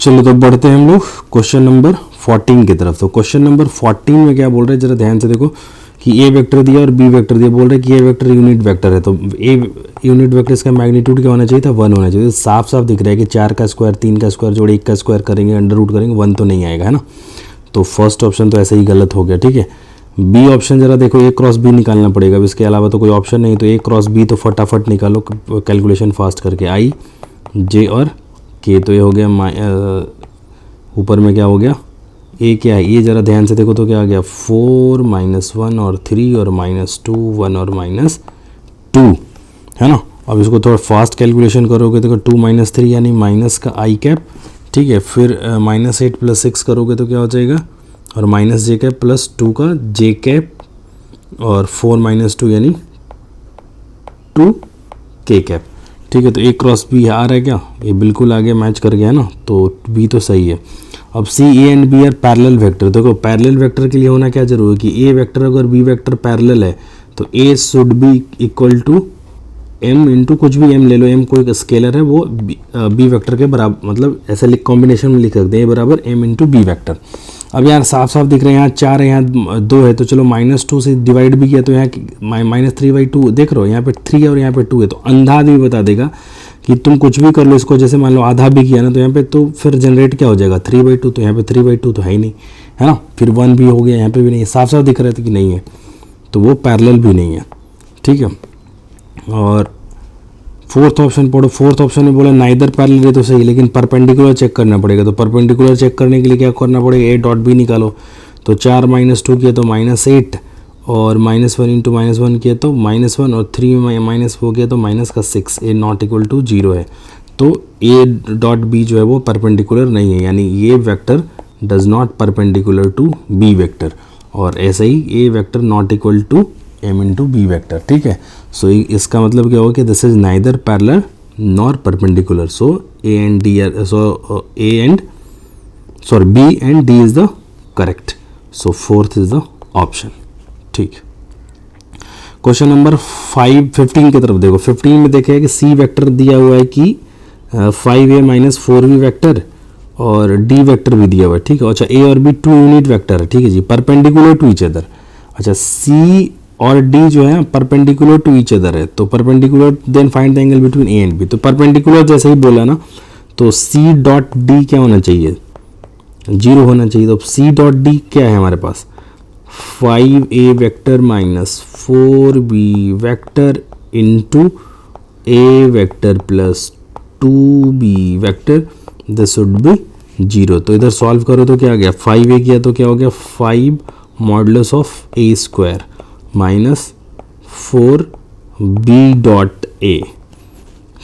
चलो तो बढ़ते हैं हम लोग क्वेश्चन नंबर 14 की तरफ। तो क्वेश्चन नंबर 14 में क्या बोल रहे हैं, जरा ध्यान से देखो कि ए वेक्टर दिया और बी वेक्टर दिया, बोल रहे हैं कि ए वेक्टर यूनिट वेक्टर है, तो ए यूनिट वेक्टर इसका मैग्नीट्यूड क्या होना चाहिए था 1 होना चाहिए। तो साफ साफ दिख रहा है कि 4 का स्क्वायर 3 का स्क्वायर जोड़ 1 का स्क्वायर करेंगे, अंडर रूट करेंगे, 1 तो नहीं आएगा, है ना। तो फर्स्ट ऑप्शन तो ऐसे ही गलत हो गया। ठीक है, बी ऑप्शन जरा देखो, ए क्रॉस बी निकालना पड़ेगा, अब इसके अलावा तो कोई ऑप्शन नहीं, तो ए क्रॉस बी तो फटाफट निकालो कैलकुलेशन फास्ट करके, आई जे और के, तो ये हो गया ऊपर में क्या हो गया ए क्या है, ये ज़रा ध्यान से देखो तो क्या आ गया 4 -1 और 3 और -2 1 और -2, है ना। अब इसको थोड़ा फास्ट कैलकुलेशन करोगे तो 2 - 3 यानी माइनस का आई कैप, ठीक है, फिर -8 + 6 करोगे तो क्या हो जाएगा, और -j कैप +2 का जे कैप, और 4 - 2 यानी 2 के कैप। ठीक है, तो ए क्रॉस बी आ रहा है क्या, ये बिल्कुल आगे मैच कर गया ना, तो बी तो सही है। अब C A and B are parallel vector. देखो पैरेलल वेक्टर के लिए होना क्या जरूरी है कि ए वेक्टर अगर बी वेक्टर पैरेलल है तो A should be equal to M into कुछ भी एम ले लो, एम कोई स्केलर है वो बी वेक्टर के बराबर, मतलब ऐसे कॉम्बिनेशन में लिख सकते हैं ए बराबर एम इंटू बी वेक्टर। अब यार साफ साफ दिख रहे हैं, यहाँ 4 है यहाँ 2 है, तो चलो -2 से डिवाइड भी किया तो यहाँ -3/2 देख रहे हो, यहाँ पे 3 है और यहाँ पे 2 है, तो अंधा आदमी बता देगा कि तुम कुछ भी कर लो इसको, जैसे मान लो आधा भी किया ना तो यहाँ पे तो फिर जनरेट क्या हो जाएगा 3/2, तो यहाँ पे 3/2 तो है ही नहीं, है ना। फिर 1 भी हो गया, यहाँ पे भी नहीं, साफ साफ दिख रहा था कि नहीं है, तो वो पैरेलल भी नहीं है। ठीक है, और फोर्थ ऑप्शन पढ़ो। फोर्थ ऑप्शन में बोला नाइदर पैरेलल है तो सही, लेकिन परपेंडिकुलर चेक करना पड़ेगा, तो परपेंडिकुलर चेक करने के लिए क्या करना पड़ेगा, ए डॉट बी निकालो, तो 4 - 2 किया तो -8, और -1 इंटू -1 किया तो -1, और 3 में -4 किया तो -6, ए नॉट इक्वल टू 0 है, तो ए डॉट बी जो है वो परपेंडिकुलर नहीं है, यानी ये vector does not perpendicular to B vector, और ऐसे ही A vector not equal to M into B vector. ठीक है, सो इसका मतलब क्या होगा कि this is neither parallel nor perpendicular, so A and D are, so B and D is the correct, so fourth is the option. ठीक, question number 15 की तरफ देखो। 15 में देखिए कि सी वेक्टर दिया हुआ है कि 5a - 4b वेक्टर, और डी वेक्टर भी दिया हुआ है। ठीक है, अच्छा ए और बी 2 यूनिट वेक्टर है, ठीक है जी, परपेंडिकुलर टू ईच अदर। अच्छा सी और डी जो है परपेंडिकुलर टू ईच अदर है, तो perpendicular then find the angle between A and B. तो परपेंडिकुलर जैसे ही बोला ना, तो सी डॉट डी क्या होना चाहिए 0 होना चाहिए, तो सी डॉट डी क्या है हमारे पास 5a vector - 4b vector into A vector +2b vector, this should be 0। तो इधर सॉल्व करो तो क्या आ गया 5a किया तो क्या हो गया 5 modulus of a square -4b dot a,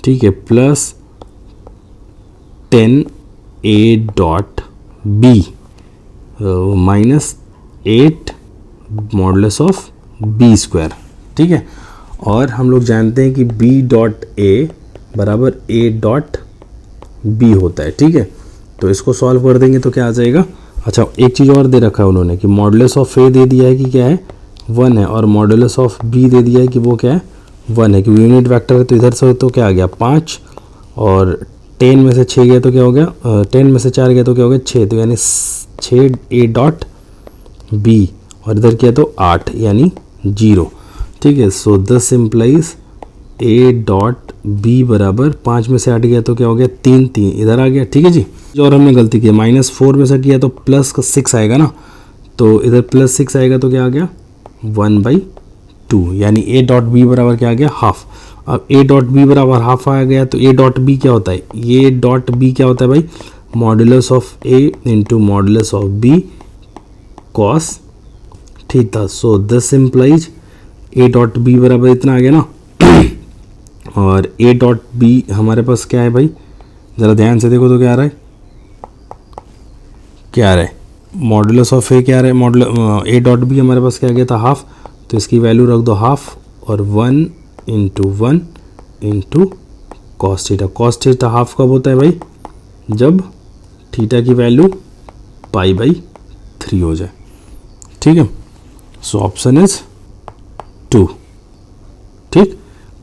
ठीक है, plus 10a dot b -8 modulus of b square. ठीक है, और हम लोग जानते हैं कि b डॉट a बराबर a डॉट b होता है। ठीक है, तो इसको सॉल्व कर देंगे तो क्या आ जाएगा। अच्छा, एक चीज़ और दे रखा है उन्होंने कि मॉडुलस ऑफ a दे दिया है कि क्या है 1 है, और मॉडुलस ऑफ b दे दिया है कि वो क्या है 1 है, क्योंकि यूनिट वेक्टर है, तो इधर से तो क्या आ गया 5, और 10 में से 6 गया तो क्या हो गया 10 में से 4 गया तो क्या हो गया 6, तो यानी 6 a डॉट b, और इधर किया तो 8 यानी 0। ठीक है, so this implies A dot B बराबर 5 में से 8 गया तो क्या हो गया 3 3 इधर आ गया, ठीक है जी। जो और हमने गलती की -4 में से किया तो +6 आएगा ना, तो इधर +6 आएगा तो क्या आ गया 1/2, यानी ए डॉट बी बराबर क्या आ गया हाफ। अब ए डॉट बी बराबर हाफ आ गया तो ए डॉट बी क्या होता है, ये डॉट बी क्या होता है भाई, modulus of A into modulus of B cos theta. So this implies A dot B बराबर इतना आ गया ना और ए डॉट बी हमारे पास क्या है भाई, ज़रा ध्यान से देखो तो क्या आ रहा है, क्या आ रहा है, मॉडुलस ऑफ ए क्या आ रहा है, मॉडुलस ए डॉट बी हमारे पास क्या गया था हाफ, तो इसकी वैल्यू रख दो हाफ और 1 into 1 into cos theta. Cos theta half कब होता है भाई, जब थीटा की वैल्यू π/3 हो जाए, ठीक है। सो ऑप्शन इज 2, ठीक।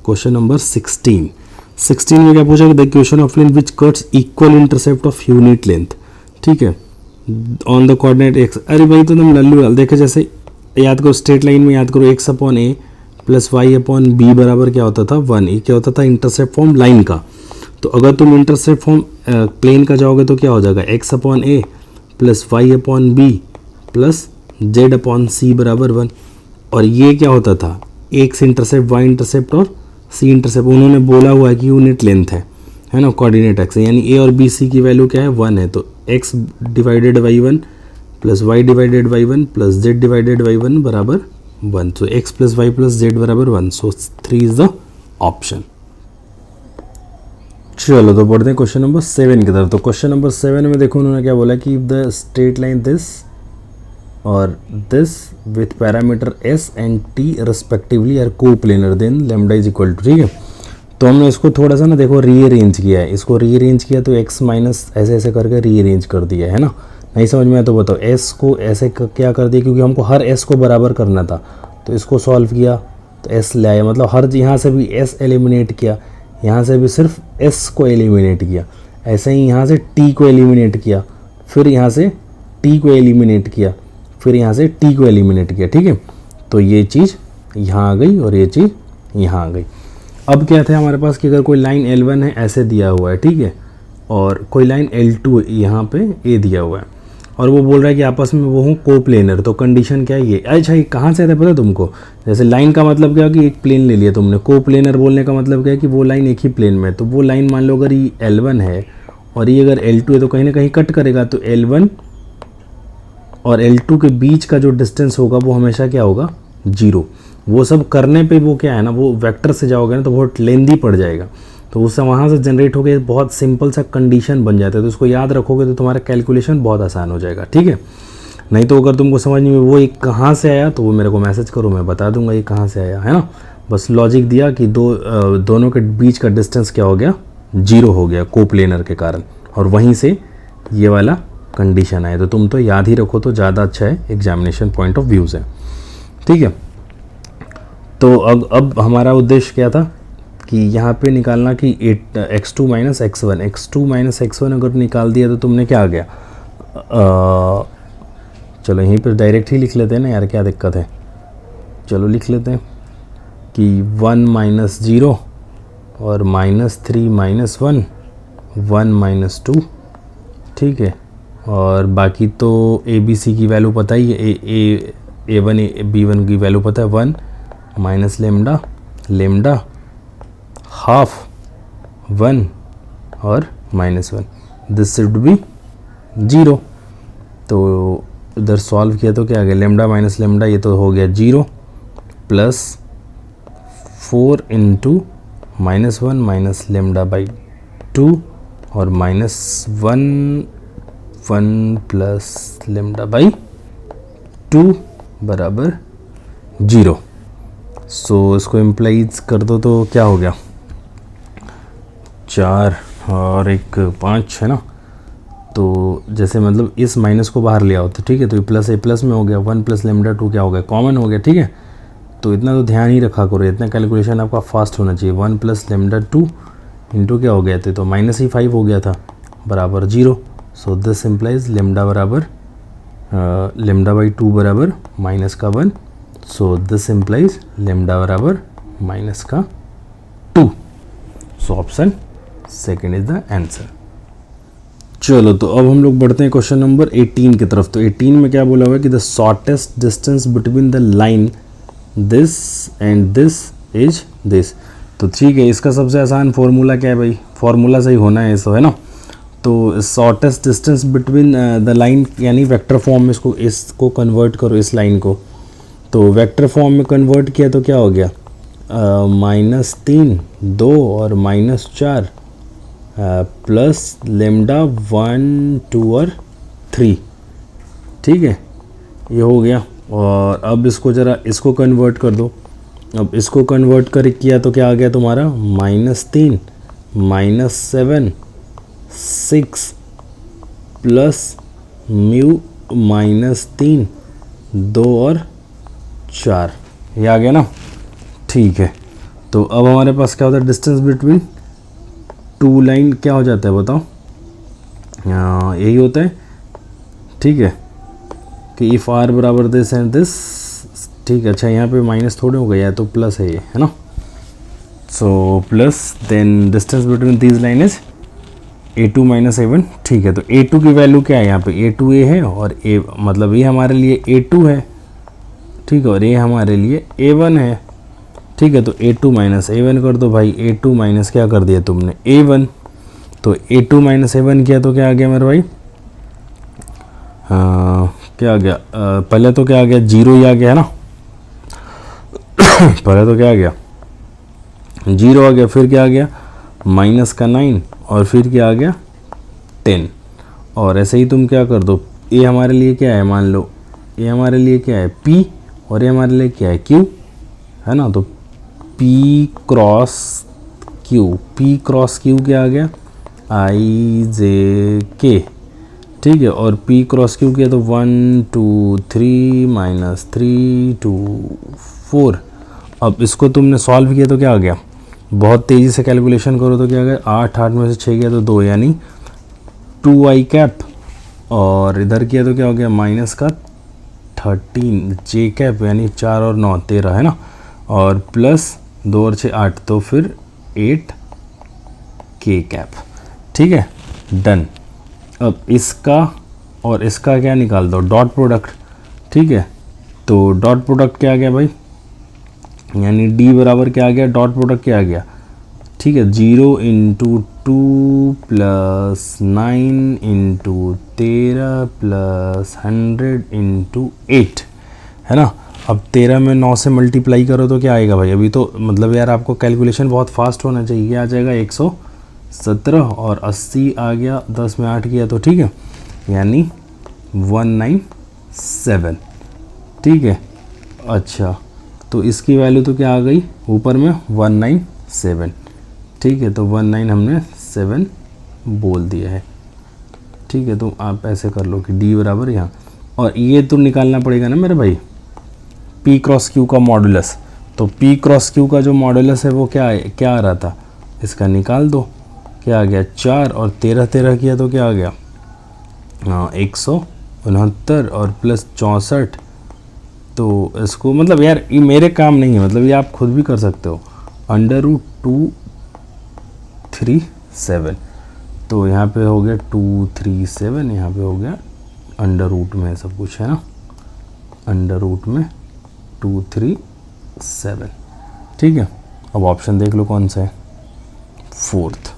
क्वेश्चन नंबर 16 में क्या पूछा कि the equation of length which cuts equal intercept of unit length, ठीक है, ऑन द कोऑर्डिनेट एक्स। अरे भाई तो तुम लल्लू डाल, देखे जैसे याद करो स्ट्रेट लाइन में याद करो x/a प्लस y/b बराबर क्या होता था 1, ये क्या होता था इंटरसेप्ट फॉर्म लाइन का। तो अगर तुम इंटरसेप्ट फॉर्म प्लेन का जाओगे तो क्या हो जाएगा x/a plus y/b plus z/c बराबर 1। और ये क्या होता था x इंटरसेप्ट y इंटरसेप्ट और c इंटरसेप्ट, उन्होंने बोला हुआ है कि यूनिट लेंथ है ना कोऑर्डिनेट एक्स, यानी a और b c की वैल्यू क्या है 1 है, तो x divided by 1 plus y divided by 1 plus z divided by 1 बराबर 1। तो x plus y plus z बराबर 1। सो 3 इज द ऑप्शन। चलो तो पढ़ते हैं क्वेश्चन नंबर 7 की तरफ। तो क्वेश्चन नंबर 7 में देखो उन्होंने क्या बोला कि द स्ट्रेट लाइन दिस और this with parameter s and t respectively are coplanar then lambda is equal to, ठीक है। तो हमने इसको थोड़ा सा ना देखो रीअरेंज किया है, इसको रीअरेंज किया तो x माइनस ऐसे ऐसे करके रीअरेंज कर दिया है ना। नहीं समझ में आया तो बताओ, s को ऐसे क्या कर दिया, क्योंकि हमको हर s को बराबर करना था, तो इसको सॉल्व किया तो s ले आया, मतलब हर यहाँ से भी s एलिमिनेट किया, यहाँ से भी सिर्फ s को एलिमिनेट किया, ऐसे ही यहाँ से t को एलिमिनेट किया, फिर यहाँ से t को एलिमिनेट किया, फिर यहाँ से t को एलिमिनेट किया, ठीक है। तो ये चीज़ यहाँ आ गई और ये चीज़ यहाँ आ गई। अब क्या था हमारे पास कि अगर कोई लाइन L1 है ऐसे दिया हुआ है, ठीक है, और कोई लाइन L2 यहाँ पे A दिया हुआ है और वो बोल रहा है कि आपस में वो हूँ को प्लेनर, तो कंडीशन क्या है ये। अच्छा ये कहाँ से आता है पता है तुमको, जैसे लाइन का मतलब क्या है कि एक प्लेन ले लिया तुमने, को प्लेनर बोलने का मतलब क्या है कि वो लाइन एक ही प्लेन में है। तो वो लाइन मान लो अगर ये L1 है और ये अगर L2 है तो कहीं ना कहीं कट करेगा, तो L1 और L2 के बीच का जो डिस्टेंस होगा वो हमेशा क्या होगा 0। वो सब करने पे वो क्या है ना, वो वेक्टर से जाओगे ना तो बहुत लेंदी पड़ जाएगा, तो उससे वहाँ से जनरेट होकर बहुत सिंपल सा कंडीशन बन जाता है। तो उसको याद रखोगे तो तुम्हारा कैलकुलेशन बहुत आसान हो जाएगा, ठीक है। नहीं तो अगर तुमको समझ में वो एक कहाँ से आया तो वो मेरे को मैसेज करो, मैं बता दूंगा ये कहाँ से आया, है ना। बस लॉजिक दिया कि दोनों के बीच का डिस्टेंस क्या हो गया 0 हो गया कोप्लेनर के कारण, और वहीं से ये वाला कंडीशन आए। तो तुम तो याद ही रखो तो ज़्यादा अच्छा है, एग्जामिनेशन पॉइंट ऑफ व्यू से, ठीक है। तो अब हमारा उद्देश्य क्या था कि यहाँ पे निकालना कि x2 माइनस x1 अगर निकाल दिया तो तुमने क्या आ गया, चलो यहीं पर डायरेक्ट ही लिख लेते हैं ना यार, क्या दिक्कत है। चलो लिख लेते हैं कि 1 माइनस 0 और -3 माइनस 1 1 माइनस 2, ठीक है। और बाकी तो ए बी सी की वैल्यू पता ही है, A1 B1 की वैल्यू पता है 1 माइनस लेमडा हाफ 1 और -1, दिस शुड बी 0। तो इधर सॉल्व किया तो क्या आ गया लेमडा माइनस लेमडा, ये तो हो गया 0 plus 4 into -1 minus lambda by 2 और -1 प्लस लेमडा बाई 2 बराबर 0। सो इसको इम्प्लाइज कर दो तो क्या हो गया 4 और 1 5 है ना। तो जैसे मतलब इस माइनस को बाहर ले आओ तो ठीक है, तो ये प्लस ए प्लस में हो गया, 1 प्लस लेमडा 2 क्या हो गया कॉमन हो गया, ठीक है। तो इतना तो ध्यान ही रखा करो, इतना कैलकुलेशन आपका फास्ट होना चाहिए। 1 प्लस लेमडा 2 इंटू क्या हो गया थे, तो -5 हो गया था बराबर 0। सो दिस इम्प्लाइज लेमडा बराबर लेमडा बाई 2 बराबर -1। सो दिस इम्प्लाइज लेमडा बराबर -1 2. So option second is the answer. चलो तो अब हम लोग बढ़ते हैं क्वेश्चन नंबर 18 की तरफ. तो 18 में क्या बोला हुआ है कि the shortest distance between the line this and this is this. तो ठीक है, इसका सबसे आसान फॉर्मूला क्या है भाई, फॉर्मूला सही होना है इसको, है ना. तो shortest distance between the line यानी वेक्टर फॉर्म में इसको कन्वर्ट करो, इस लाइन को. तो वेक्टर फॉर्म में कन्वर्ट किया तो क्या हो गया, -3 2 और -4 प्लस लेमडा 1 2 और 3. ठीक है, ये हो गया. और अब इसको ज़रा इसको कन्वर्ट कर दो. अब इसको कन्वर्ट कर किया तो क्या आ गया तुम्हारा, -3 -7 6 प्लस म्यू -3 2 और 4. ये आ गया ना. ठीक है, तो अब हमारे पास क्या होता है, डिस्टेंस बिटवीन टू लाइन क्या हो जाता है बताओ, यही होता है. ठीक है, कि इफ़ आर बराबर दिस एंड दिस. ठीक है, अच्छा यहाँ पे माइनस थोड़े हो गया है तो प्लस है ये, है ना. So plus then distance between these line is a2 - a1. ठीक है, तो a2 की वैल्यू क्या है यहाँ पे, a2 a है और a मतलब ये हमारे लिए a2 है. ठीक है, और ये हमारे लिए a1 है. ठीक है, तो a2 - a1 कर दो भाई. a2 माइनस क्या कर दिया तुमने, a1. तो a2 - a1 किया तो क्या आ गया मेरे भाई, क्या आ गया, पहले तो क्या आ गया, 0 ही आ गया है ना. पहले तो क्या आ गया, 0 आ गया. फिर क्या आ गया, माइनस का 9 और फिर क्या आ गया 10. और ऐसे ही तुम क्या कर दो, ये हमारे लिए क्या है, मान लो ये हमारे लिए क्या है P और ये हमारे लिए क्या है Q, है ना. तो P क्रॉस Q क्या आ गया, IJK. ठीक है, और P क्रॉस Q किया तो 1 2 3 -3 2 4. अब इसको तुमने सॉल्व किया तो क्या आ गया, बहुत तेज़ी से कैलकुलेशन करो तो क्या आ गया, 8 में से 6 गया तो 2 यानी 2i कैप. और इधर किया तो क्या हो गया, माइनस का 13 j कैप यानी 4 और 9 13, है ना. और प्लस 2 और 6 8, तो फिर 8 k कैप. ठीक है, डन. अब इसका और इसका क्या निकाल दो, डॉट प्रोडक्ट. ठीक है, तो डॉट प्रोडक्ट क्या आ गया भाई, यानी d बराबर क्या आ गया, डॉट प्रोडक्ट क्या आ गया. ठीक है, 0 × 2 + 9 × 13 + 100 × 8, है ना. अब 13 में 9 से मल्टीप्लाई करो तो क्या आएगा भाई, अभी तो मतलब यार आपको कैलकुलेशन बहुत फास्ट होना चाहिए. आ जाएगा 117 और 80 आ गया, 10 में 8 किया तो ठीक है, यानी 197. ठीक है, अच्छा तो इसकी वैल्यू तो क्या आ गई ऊपर में 197. ठीक है, तो 19 हमने 7 बोल दिया है. ठीक है, तो आप ऐसे कर लो कि d बराबर यहाँ, और ये तो निकालना पड़ेगा ना मेरे भाई, P क्रॉस Q का मॉडुलस. तो P क्रॉस Q का जो मॉडुलस है वो क्या आ रहा था, इसका निकाल दो. क्या आ गया 4 और 13 किया तो क्या आ गया, 169 और प्लस 64. तो इसको मतलब यार ये मेरे काम नहीं है, मतलब ये आप खुद भी कर सकते हो. √237. तो यहाँ पे हो गया 237, यहाँ पे हो गया अंडर रूट में सब कुछ, है ना. अंडर रूट में 237. ठीक है, अब ऑप्शन देख लो कौन सा है, 4th.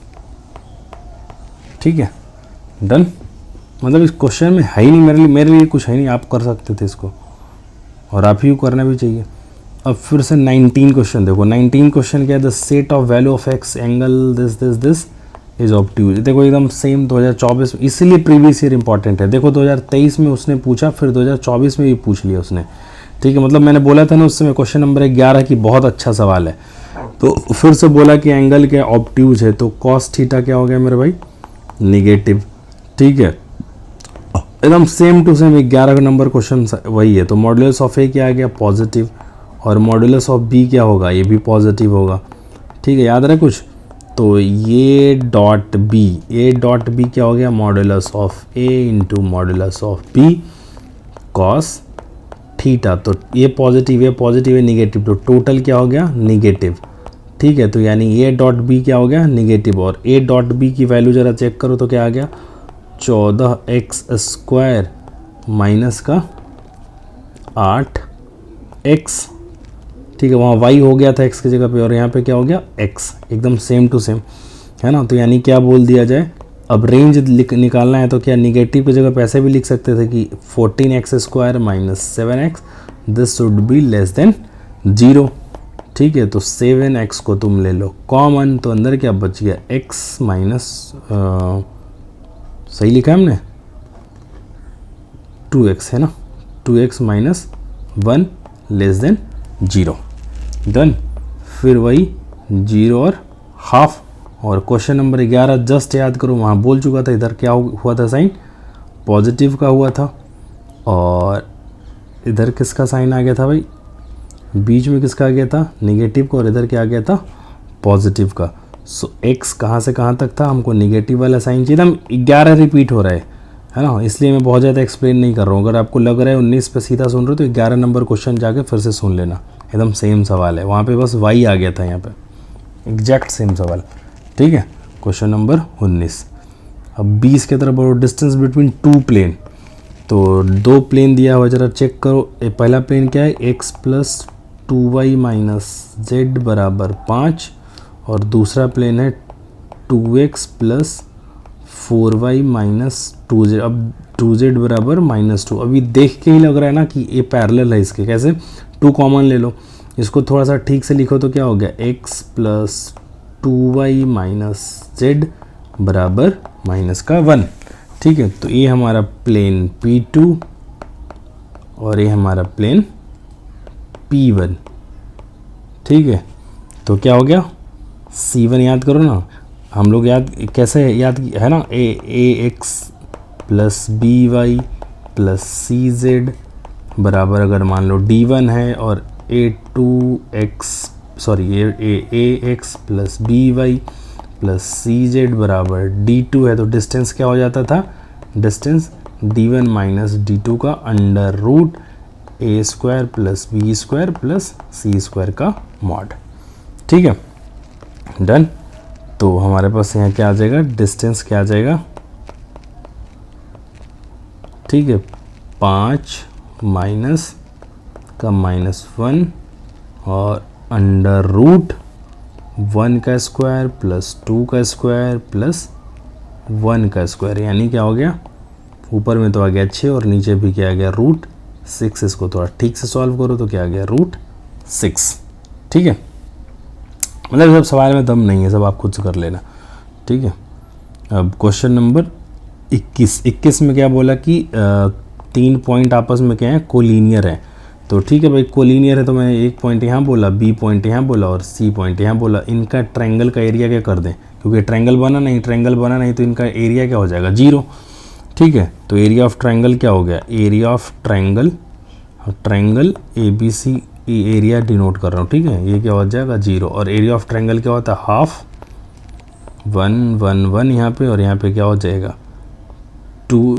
ठीक है, डन. मतलब इस क्वेश्चन में है ही नहीं, मेरे लिए कुछ है नहीं, आप कर सकते थे इसको, और आप ही करना भी चाहिए. अब फिर से 19 क्वेश्चन देखो. 19 क्वेश्चन क्या है, the set of value of x angle this is obtuse. देखो एकदम सेम 2024 में, इसीलिए प्रीवियस ईयर इंपॉर्टेंट है. देखो 2023 में उसने पूछा, फिर 2024 में भी पूछ लिया उसने. ठीक है, मतलब मैंने बोला था ना उस समय क्वेश्चन नंबर 11 की बहुत अच्छा सवाल है, तो फिर से बोला कि एंगल क्या ऑब्ट्यूज है. तो कॉस थीटा क्या हो गया मेरे भाई, नेगेटिव. ठीक है, एकदम same to same 11 number question वही है. तो मॉडुलस ऑफ ए क्या आ गया, पॉजिटिव. और मॉडुलस ऑफ बी क्या होगा, ये भी पॉजिटिव होगा. ठीक है, याद रहे कुछ. तो ये डॉट बी क्या हो गया, modulus of A into modulus of B cos theta. तो ये पॉजिटिव है, नेगेटिव, तो टोटल क्या हो गया, नेगेटिव. ठीक है, तो यानी ए डॉट बी क्या हो गया, निगेटिव। और ए डॉट बी की वैल्यू ज़रा चेक करो तो क्या आ गया, 14x² माइनस का 8x। ठीक है, वहाँ y हो गया था x की जगह पे, और यहाँ पे क्या हो गया, x, एकदम सेम टू सेम, है ना। तो यानी क्या बोल दिया जाए, अब रेंज निकालना है तो क्या निगेटिव की जगह पे ऐसे भी लिख सकते थे कि 14x² minus 7x, this should be less than 0। ठीक है, तो 7x को तुम ले लो कॉमन, तो अंदर क्या बच गया, x माइनस, सही लिखा है हमने, 2x है ना, 2x minus 1 less than 0, done. फिर वही 0 और हाफ। और क्वेश्चन नंबर 11 जस्ट याद करो, वहाँ बोल चुका था, इधर क्या हुआ था, साइन पॉजिटिव का हुआ था, और इधर किसका साइन आ गया था भाई, बीच में किसका आ गया था, नेगेटिव का, और इधर क्या आ गया था, पॉजिटिव का। सो x कहाँ से कहाँ तक था, हमको नेगेटिव वाला साइन चाहिए था। 11 रिपीट हो रहा है ना, इसलिए मैं बहुत ज़्यादा एक्सप्लेन नहीं कर रहा हूँ। अगर आपको लग रहा है 19 पे सीधा सुन रहे हो तो 11 नंबर क्वेश्चन जाके फिर से सुन लेना, एकदम सेम सवाल है, वहाँ पे बस y आ गया था, यहाँ पे एग्जैक्ट सेम सवाल। ठीक है, क्वेश्चन नंबर 19। अब 20 की तरफ बढ़ो, डिस्टेंस बिटवीन 2 प्लेन। तो 2 प्लेन दिया हुआ, जरा चेक करो। पहला प्लेन क्या है, x plus 2y minus Z बराबर 5, और दूसरा प्लेन है 2x plus 4y minus 2z। अब 2z बराबर -2। अभी देख के ही लग रहा है ना कि ये पैरेलल है इसके, कैसे, 2 कॉमन ले लो, इसको थोड़ा सा ठीक से लिखो तो क्या हो गया, x plus 2y minus Z बराबर -1। ठीक है, तो ये हमारा प्लेन P2 और ये हमारा प्लेन P1। ठीक है, तो क्या हो गया, C1 याद करो ना, हम लोग याद कैसे याद है ना, ax plus by plus cz बराबर, अगर मान लो D1 है, और ax plus by plus cz बराबर D2 है, तो डिस्टेंस क्या हो जाता था, डिस्टेंस D1 माइनस D2 का under root a² plus b² plus c² का मॉड। ठीक है, डन। तो हमारे पास यहाँ क्या आ जाएगा, डिस्टेंस क्या आ जाएगा, ठीक है, 5 माइनस का -1 और अंडर रूट 1 का स्क्वायर प्लस 2 का स्क्वायर प्लस 1 का स्क्वायर, यानी क्या हो गया, ऊपर में तो आ गया 6 और नीचे भी क्या आ गया, √6। इसको थोड़ा ठीक से सॉल्व करो तो क्या आ गया, √6। ठीक है, मतलब सब सवाल में दम नहीं है, सब आप खुद से कर लेना। ठीक है, अब क्वेश्चन नंबर 21 में क्या बोला कि 3 पॉइंट आपस में क्या है, कोलिनियर है। तो ठीक है भाई, कोलिनियर है तो मैं एक पॉइंट यहाँ बोला, बी पॉइंट यहाँ बोला और सी पॉइंट यहाँ बोला। इनका ट्रायंगल का एरिया क्या कर दें, क्योंकि ट्रायंगल बना नहीं तो इनका एरिया क्या हो जाएगा, 0। ठीक है, तो एरिया ऑफ ट्रायंगल क्या हो गया, area of triangle ABC area denote कर रहा हूँ। ठीक है, ये क्या हो जाएगा, 0। और एरिया ऑफ ट्रायंगल क्या होता है, हाफ 1 1 1 यहाँ पे, और यहाँ पे क्या हो जाएगा 2।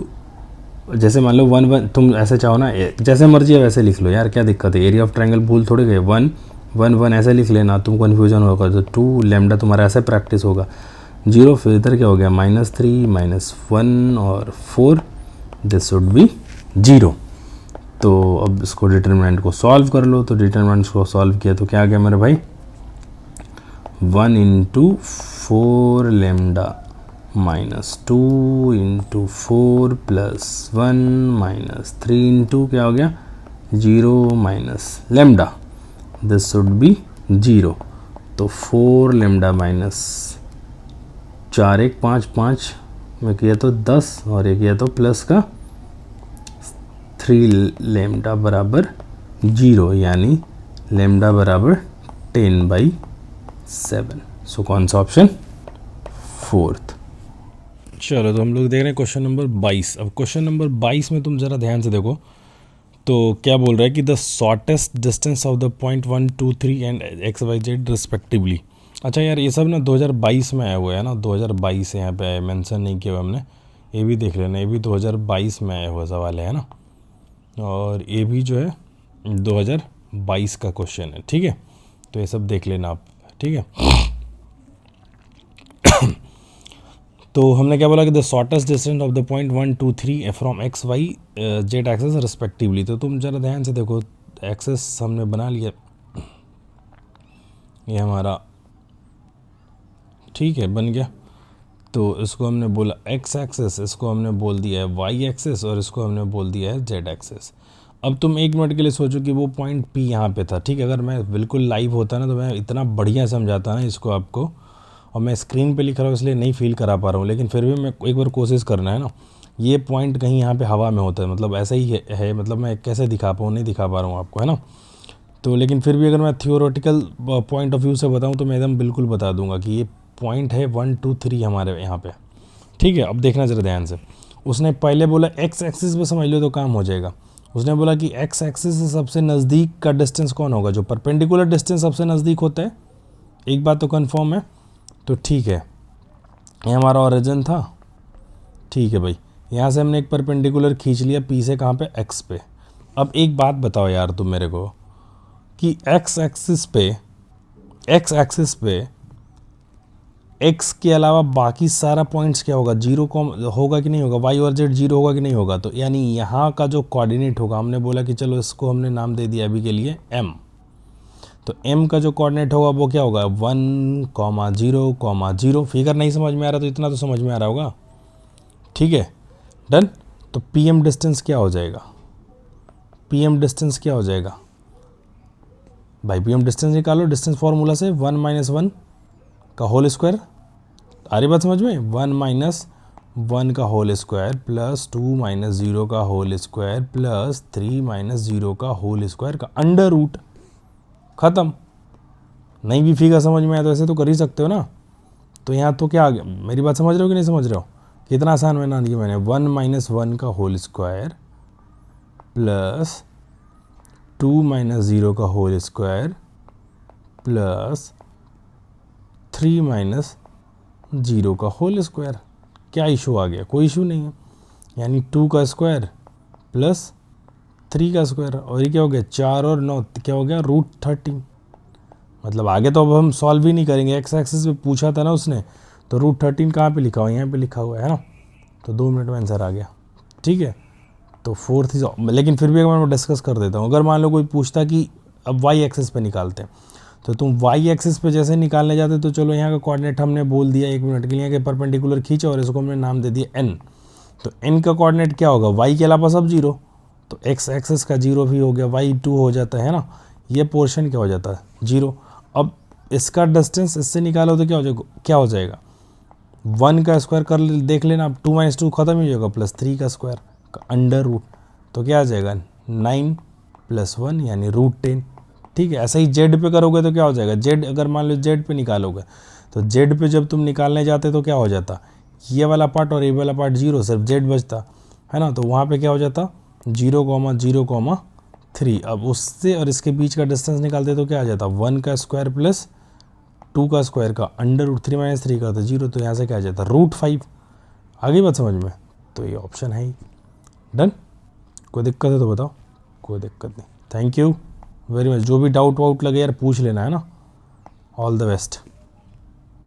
जैसे मान लो 1 1, तुम ऐसे चाहो ना, जैसे मर्जी है वैसे लिख लो यार, क्या दिक्कत है, एरिया ऑफ ट्रायंगल भूल थोड़े गए, 1 1 1 ऐसे लिख लेना, तुम कन्फ्यूजन होगा तो 2 लैम्डा तुम्हारा ऐसे प्रैक्टिस होगा, 0। फिर इधर क्या हो गया, -3 -1 और 4, दिस शुड बी 0। तो अब इसको डिटरमिनेंट को सॉल्व कर लो, तो डिटरमिनेंट को सॉल्व किया तो क्या आ गया मेरे भाई, 1 × 4 लैम्डा -2 × 4 + 1 - 3 × क्या हो गया, 0 minus lambda, this should be 0। तो 4 लैम्डा माइनस 4 1 5 5 में किया तो 10, और ये किया तो प्लस का 3 लैम्डा बराबर 0, यानी लैम्डा बराबर 10/7। सो कौन सा ऑप्शन, 4th। चलो, तो हम लोग देख रहे हैं क्वेश्चन नंबर 22। अब क्वेश्चन नंबर 22 में तुम ज़रा ध्यान से देखो, तो क्या बोल रहा है कि the shortest distance of the point 1 2 3 and X Y Z respectively. अच्छा यार, ये सब ना 2022 में आया हुआ है ना, 2022 यहाँ पे मेंशन नहीं किया हुआ हमने, ये भी देख लेना, ये भी 2022 में आया हुआ सवाल है ना, और ये भी जो है 2022 का क्वेश्चन है। ठीक है, तो ये सब देख लेना आप। ठीक है। तो हमने क्या बोला कि the shortest distance of the point 1 2 3 from X Y Z axes respectively. तो तुम जरा ध्यान से देखो, एक्सेस हमने बना लिया, ये हमारा ठीक है बन गया। तो इसको हमने बोला एक्स एक्सेस, इसको हमने बोल दिया है वाई एक्सेस, और इसको हमने बोल दिया है जेड एक्सेस। अब तुम एक मिनट के लिए सोचो कि वो पॉइंट पी यहाँ पे था, ठीक है। अगर मैं बिल्कुल लाइव होता ना तो मैं इतना बढ़िया समझाता ना इसको आपको, और मैं स्क्रीन पे लिख रहा हूँ इसलिए नहीं फील करा पा रहा हूँ, लेकिन फिर भी मैं एक बार कोशिश करना है ना। ये पॉइंट कहीं यहाँ पे हवा में होता है, मतलब ऐसा ही है मतलब मैं कैसे दिखा पाऊँ, नहीं दिखा पा रहा हूँ आपको, है ना। तो लेकिन फिर भी अगर मैं थियोरेटिकल पॉइंट ऑफ व्यू से बताऊँ तो मैं एकदम बिल्कुल बता दूंगा कि ये पॉइंट है 1 2 3 हमारे यहाँ पे, ठीक है। अब देखना जरा ध्यान से, उसने पहले बोला एक्स एक्सिस पे समझ लो तो काम हो जाएगा। उसने बोला कि एक्स एक्सिस से सबसे नज़दीक का डिस्टेंस कौन होगा, जो परपेंडिकुलर डिस्टेंस सबसे नज़दीक होता है। एक बात तो कन्फर्म है, तो ठीक है, ये हमारा ओरिजिन था, ठीक है भाई। यहाँ से हमने एक परपेंडिकुलर खींच लिया पी से, कहाँ पे, एक्स पे। अब एक बात बताओ यार तुम मेरे को कि एक्स एक्सिस पे एक्स के अलावा बाकी सारा पॉइंट्स क्या होगा, जीरो कॉम होगा कि नहीं होगा, वाई और जेड जीरो होगा कि नहीं होगा। तो यानी यहाँ का जो कोऑर्डिनेट होगा, हमने बोला कि चलो इसको हमने नाम दे दिया अभी के लिए एम। तो एम का जो कोऑर्डिनेट होगा वो क्या होगा, 1,0,0। फिगर नहीं समझ में आ रहा तो इतना तो समझ में आ रहा होगा, ठीक है डन। तो पी एम डिस्टेंस क्या हो जाएगा, पी एम डिस्टेंस क्या हो जाएगा भाई, पी एम डिस्टेंस निकालो डिस्टेंस फॉर्मूला से, 1 - 1 का होल स्क्वायर। आ रही बात समझ में, 1 - 1 का होल स्क्वायर प्लस 2 - 0 का होल स्क्वायर प्लस 3 - 0 का होल स्क्वायर का अंडर रूट, ख़त्म। नहीं भी फिगर समझ में आया तो ऐसे तो कर ही सकते हो ना। तो यहाँ तो क्या आ गया, मेरी बात समझ रहे हो कि नहीं समझ रहे हो, कितना आसान बना दिया मैंने। 1 - 1 का होल स्क्वायर प्लस 2 - 0 का होल स्क्वायर प्लस 3 - 0 का होल स्क्वायर। क्या इशू आ गया, कोई इशू नहीं है। यानी 2 का स्क्वायर प्लस 3 का स्क्वायर, और ये क्या हो गया, 4 और 9 क्या हो गया, √13। मतलब आगे तो अब हम सॉल्व ही नहीं करेंगे, एक्स एक्सिस पे पूछा था ना उसने, तो √13 कहाँ पे लिखा हुआ है, यहाँ पे लिखा हुआ है ना। तो 2 मिनट में आंसर आ गया, ठीक है। तो फोर्थ इज, लेकिन फिर भी अगर मैं डिस्कस कर देता हूँ। अगर मान लो कोई पूछता कि अब वाई एक्सिस पे निकालते हैं, तो तुम वाई एक्सिस पे जैसे निकालने जाते तो चलो यहाँ का कोऑर्डिनेट हमने बोल दिया 1 मिनट के लिए कि परपेंडिकुलर खींचा और इसको हमने नाम दे दिया एन। तो एन का कोऑर्डिनेट क्या होगा, वाई के अलावा सब जीरो, तो एक्स एक्सिस का जीरो भी हो गया, वाई 2 हो जाता है ना, ये पोर्शन क्या हो जाता है, जीरो। अब इसका डिस्टेंस इससे निकालो तो क्या हो जाएगा 1 का स्क्वायर कर देख लेना, अब 2 - 2 खत्म ही हो जाएगा, प्लस 3 का स्क्वायर का अंडर रूट, तो क्या आ जाएगा 9 + 1 यानी √10, ठीक है। ऐसा ही जेड पे करोगे तो क्या हो जाएगा, जेड अगर मान लो जेड पे निकालोगे तो जेड पे जब तुम निकालने जाते तो क्या हो जाता, ये वाला पार्ट और ये वाला पार्ट जीरो, सिर्फ जेड बचता है ना। तो वहाँ पे क्या हो जाता 0,0,3। अब उससे और इसके बीच का डिस्टेंस निकालते तो क्या आ जाता 1 का स्क्वायर प्लस 2 का स्क्वायर का अंडर रूट 3 - 3 का तो जीरो, तो यहाँ से क्या आ जाता √5। आगे बात समझ में, तो ये ऑप्शन है ही डन। कोई दिक्कत है तो बताओ, कोई दिक्कत नहीं। Thank you very much. जो भी डाउट वाउट लगे यार पूछ लेना, है ना। All the best.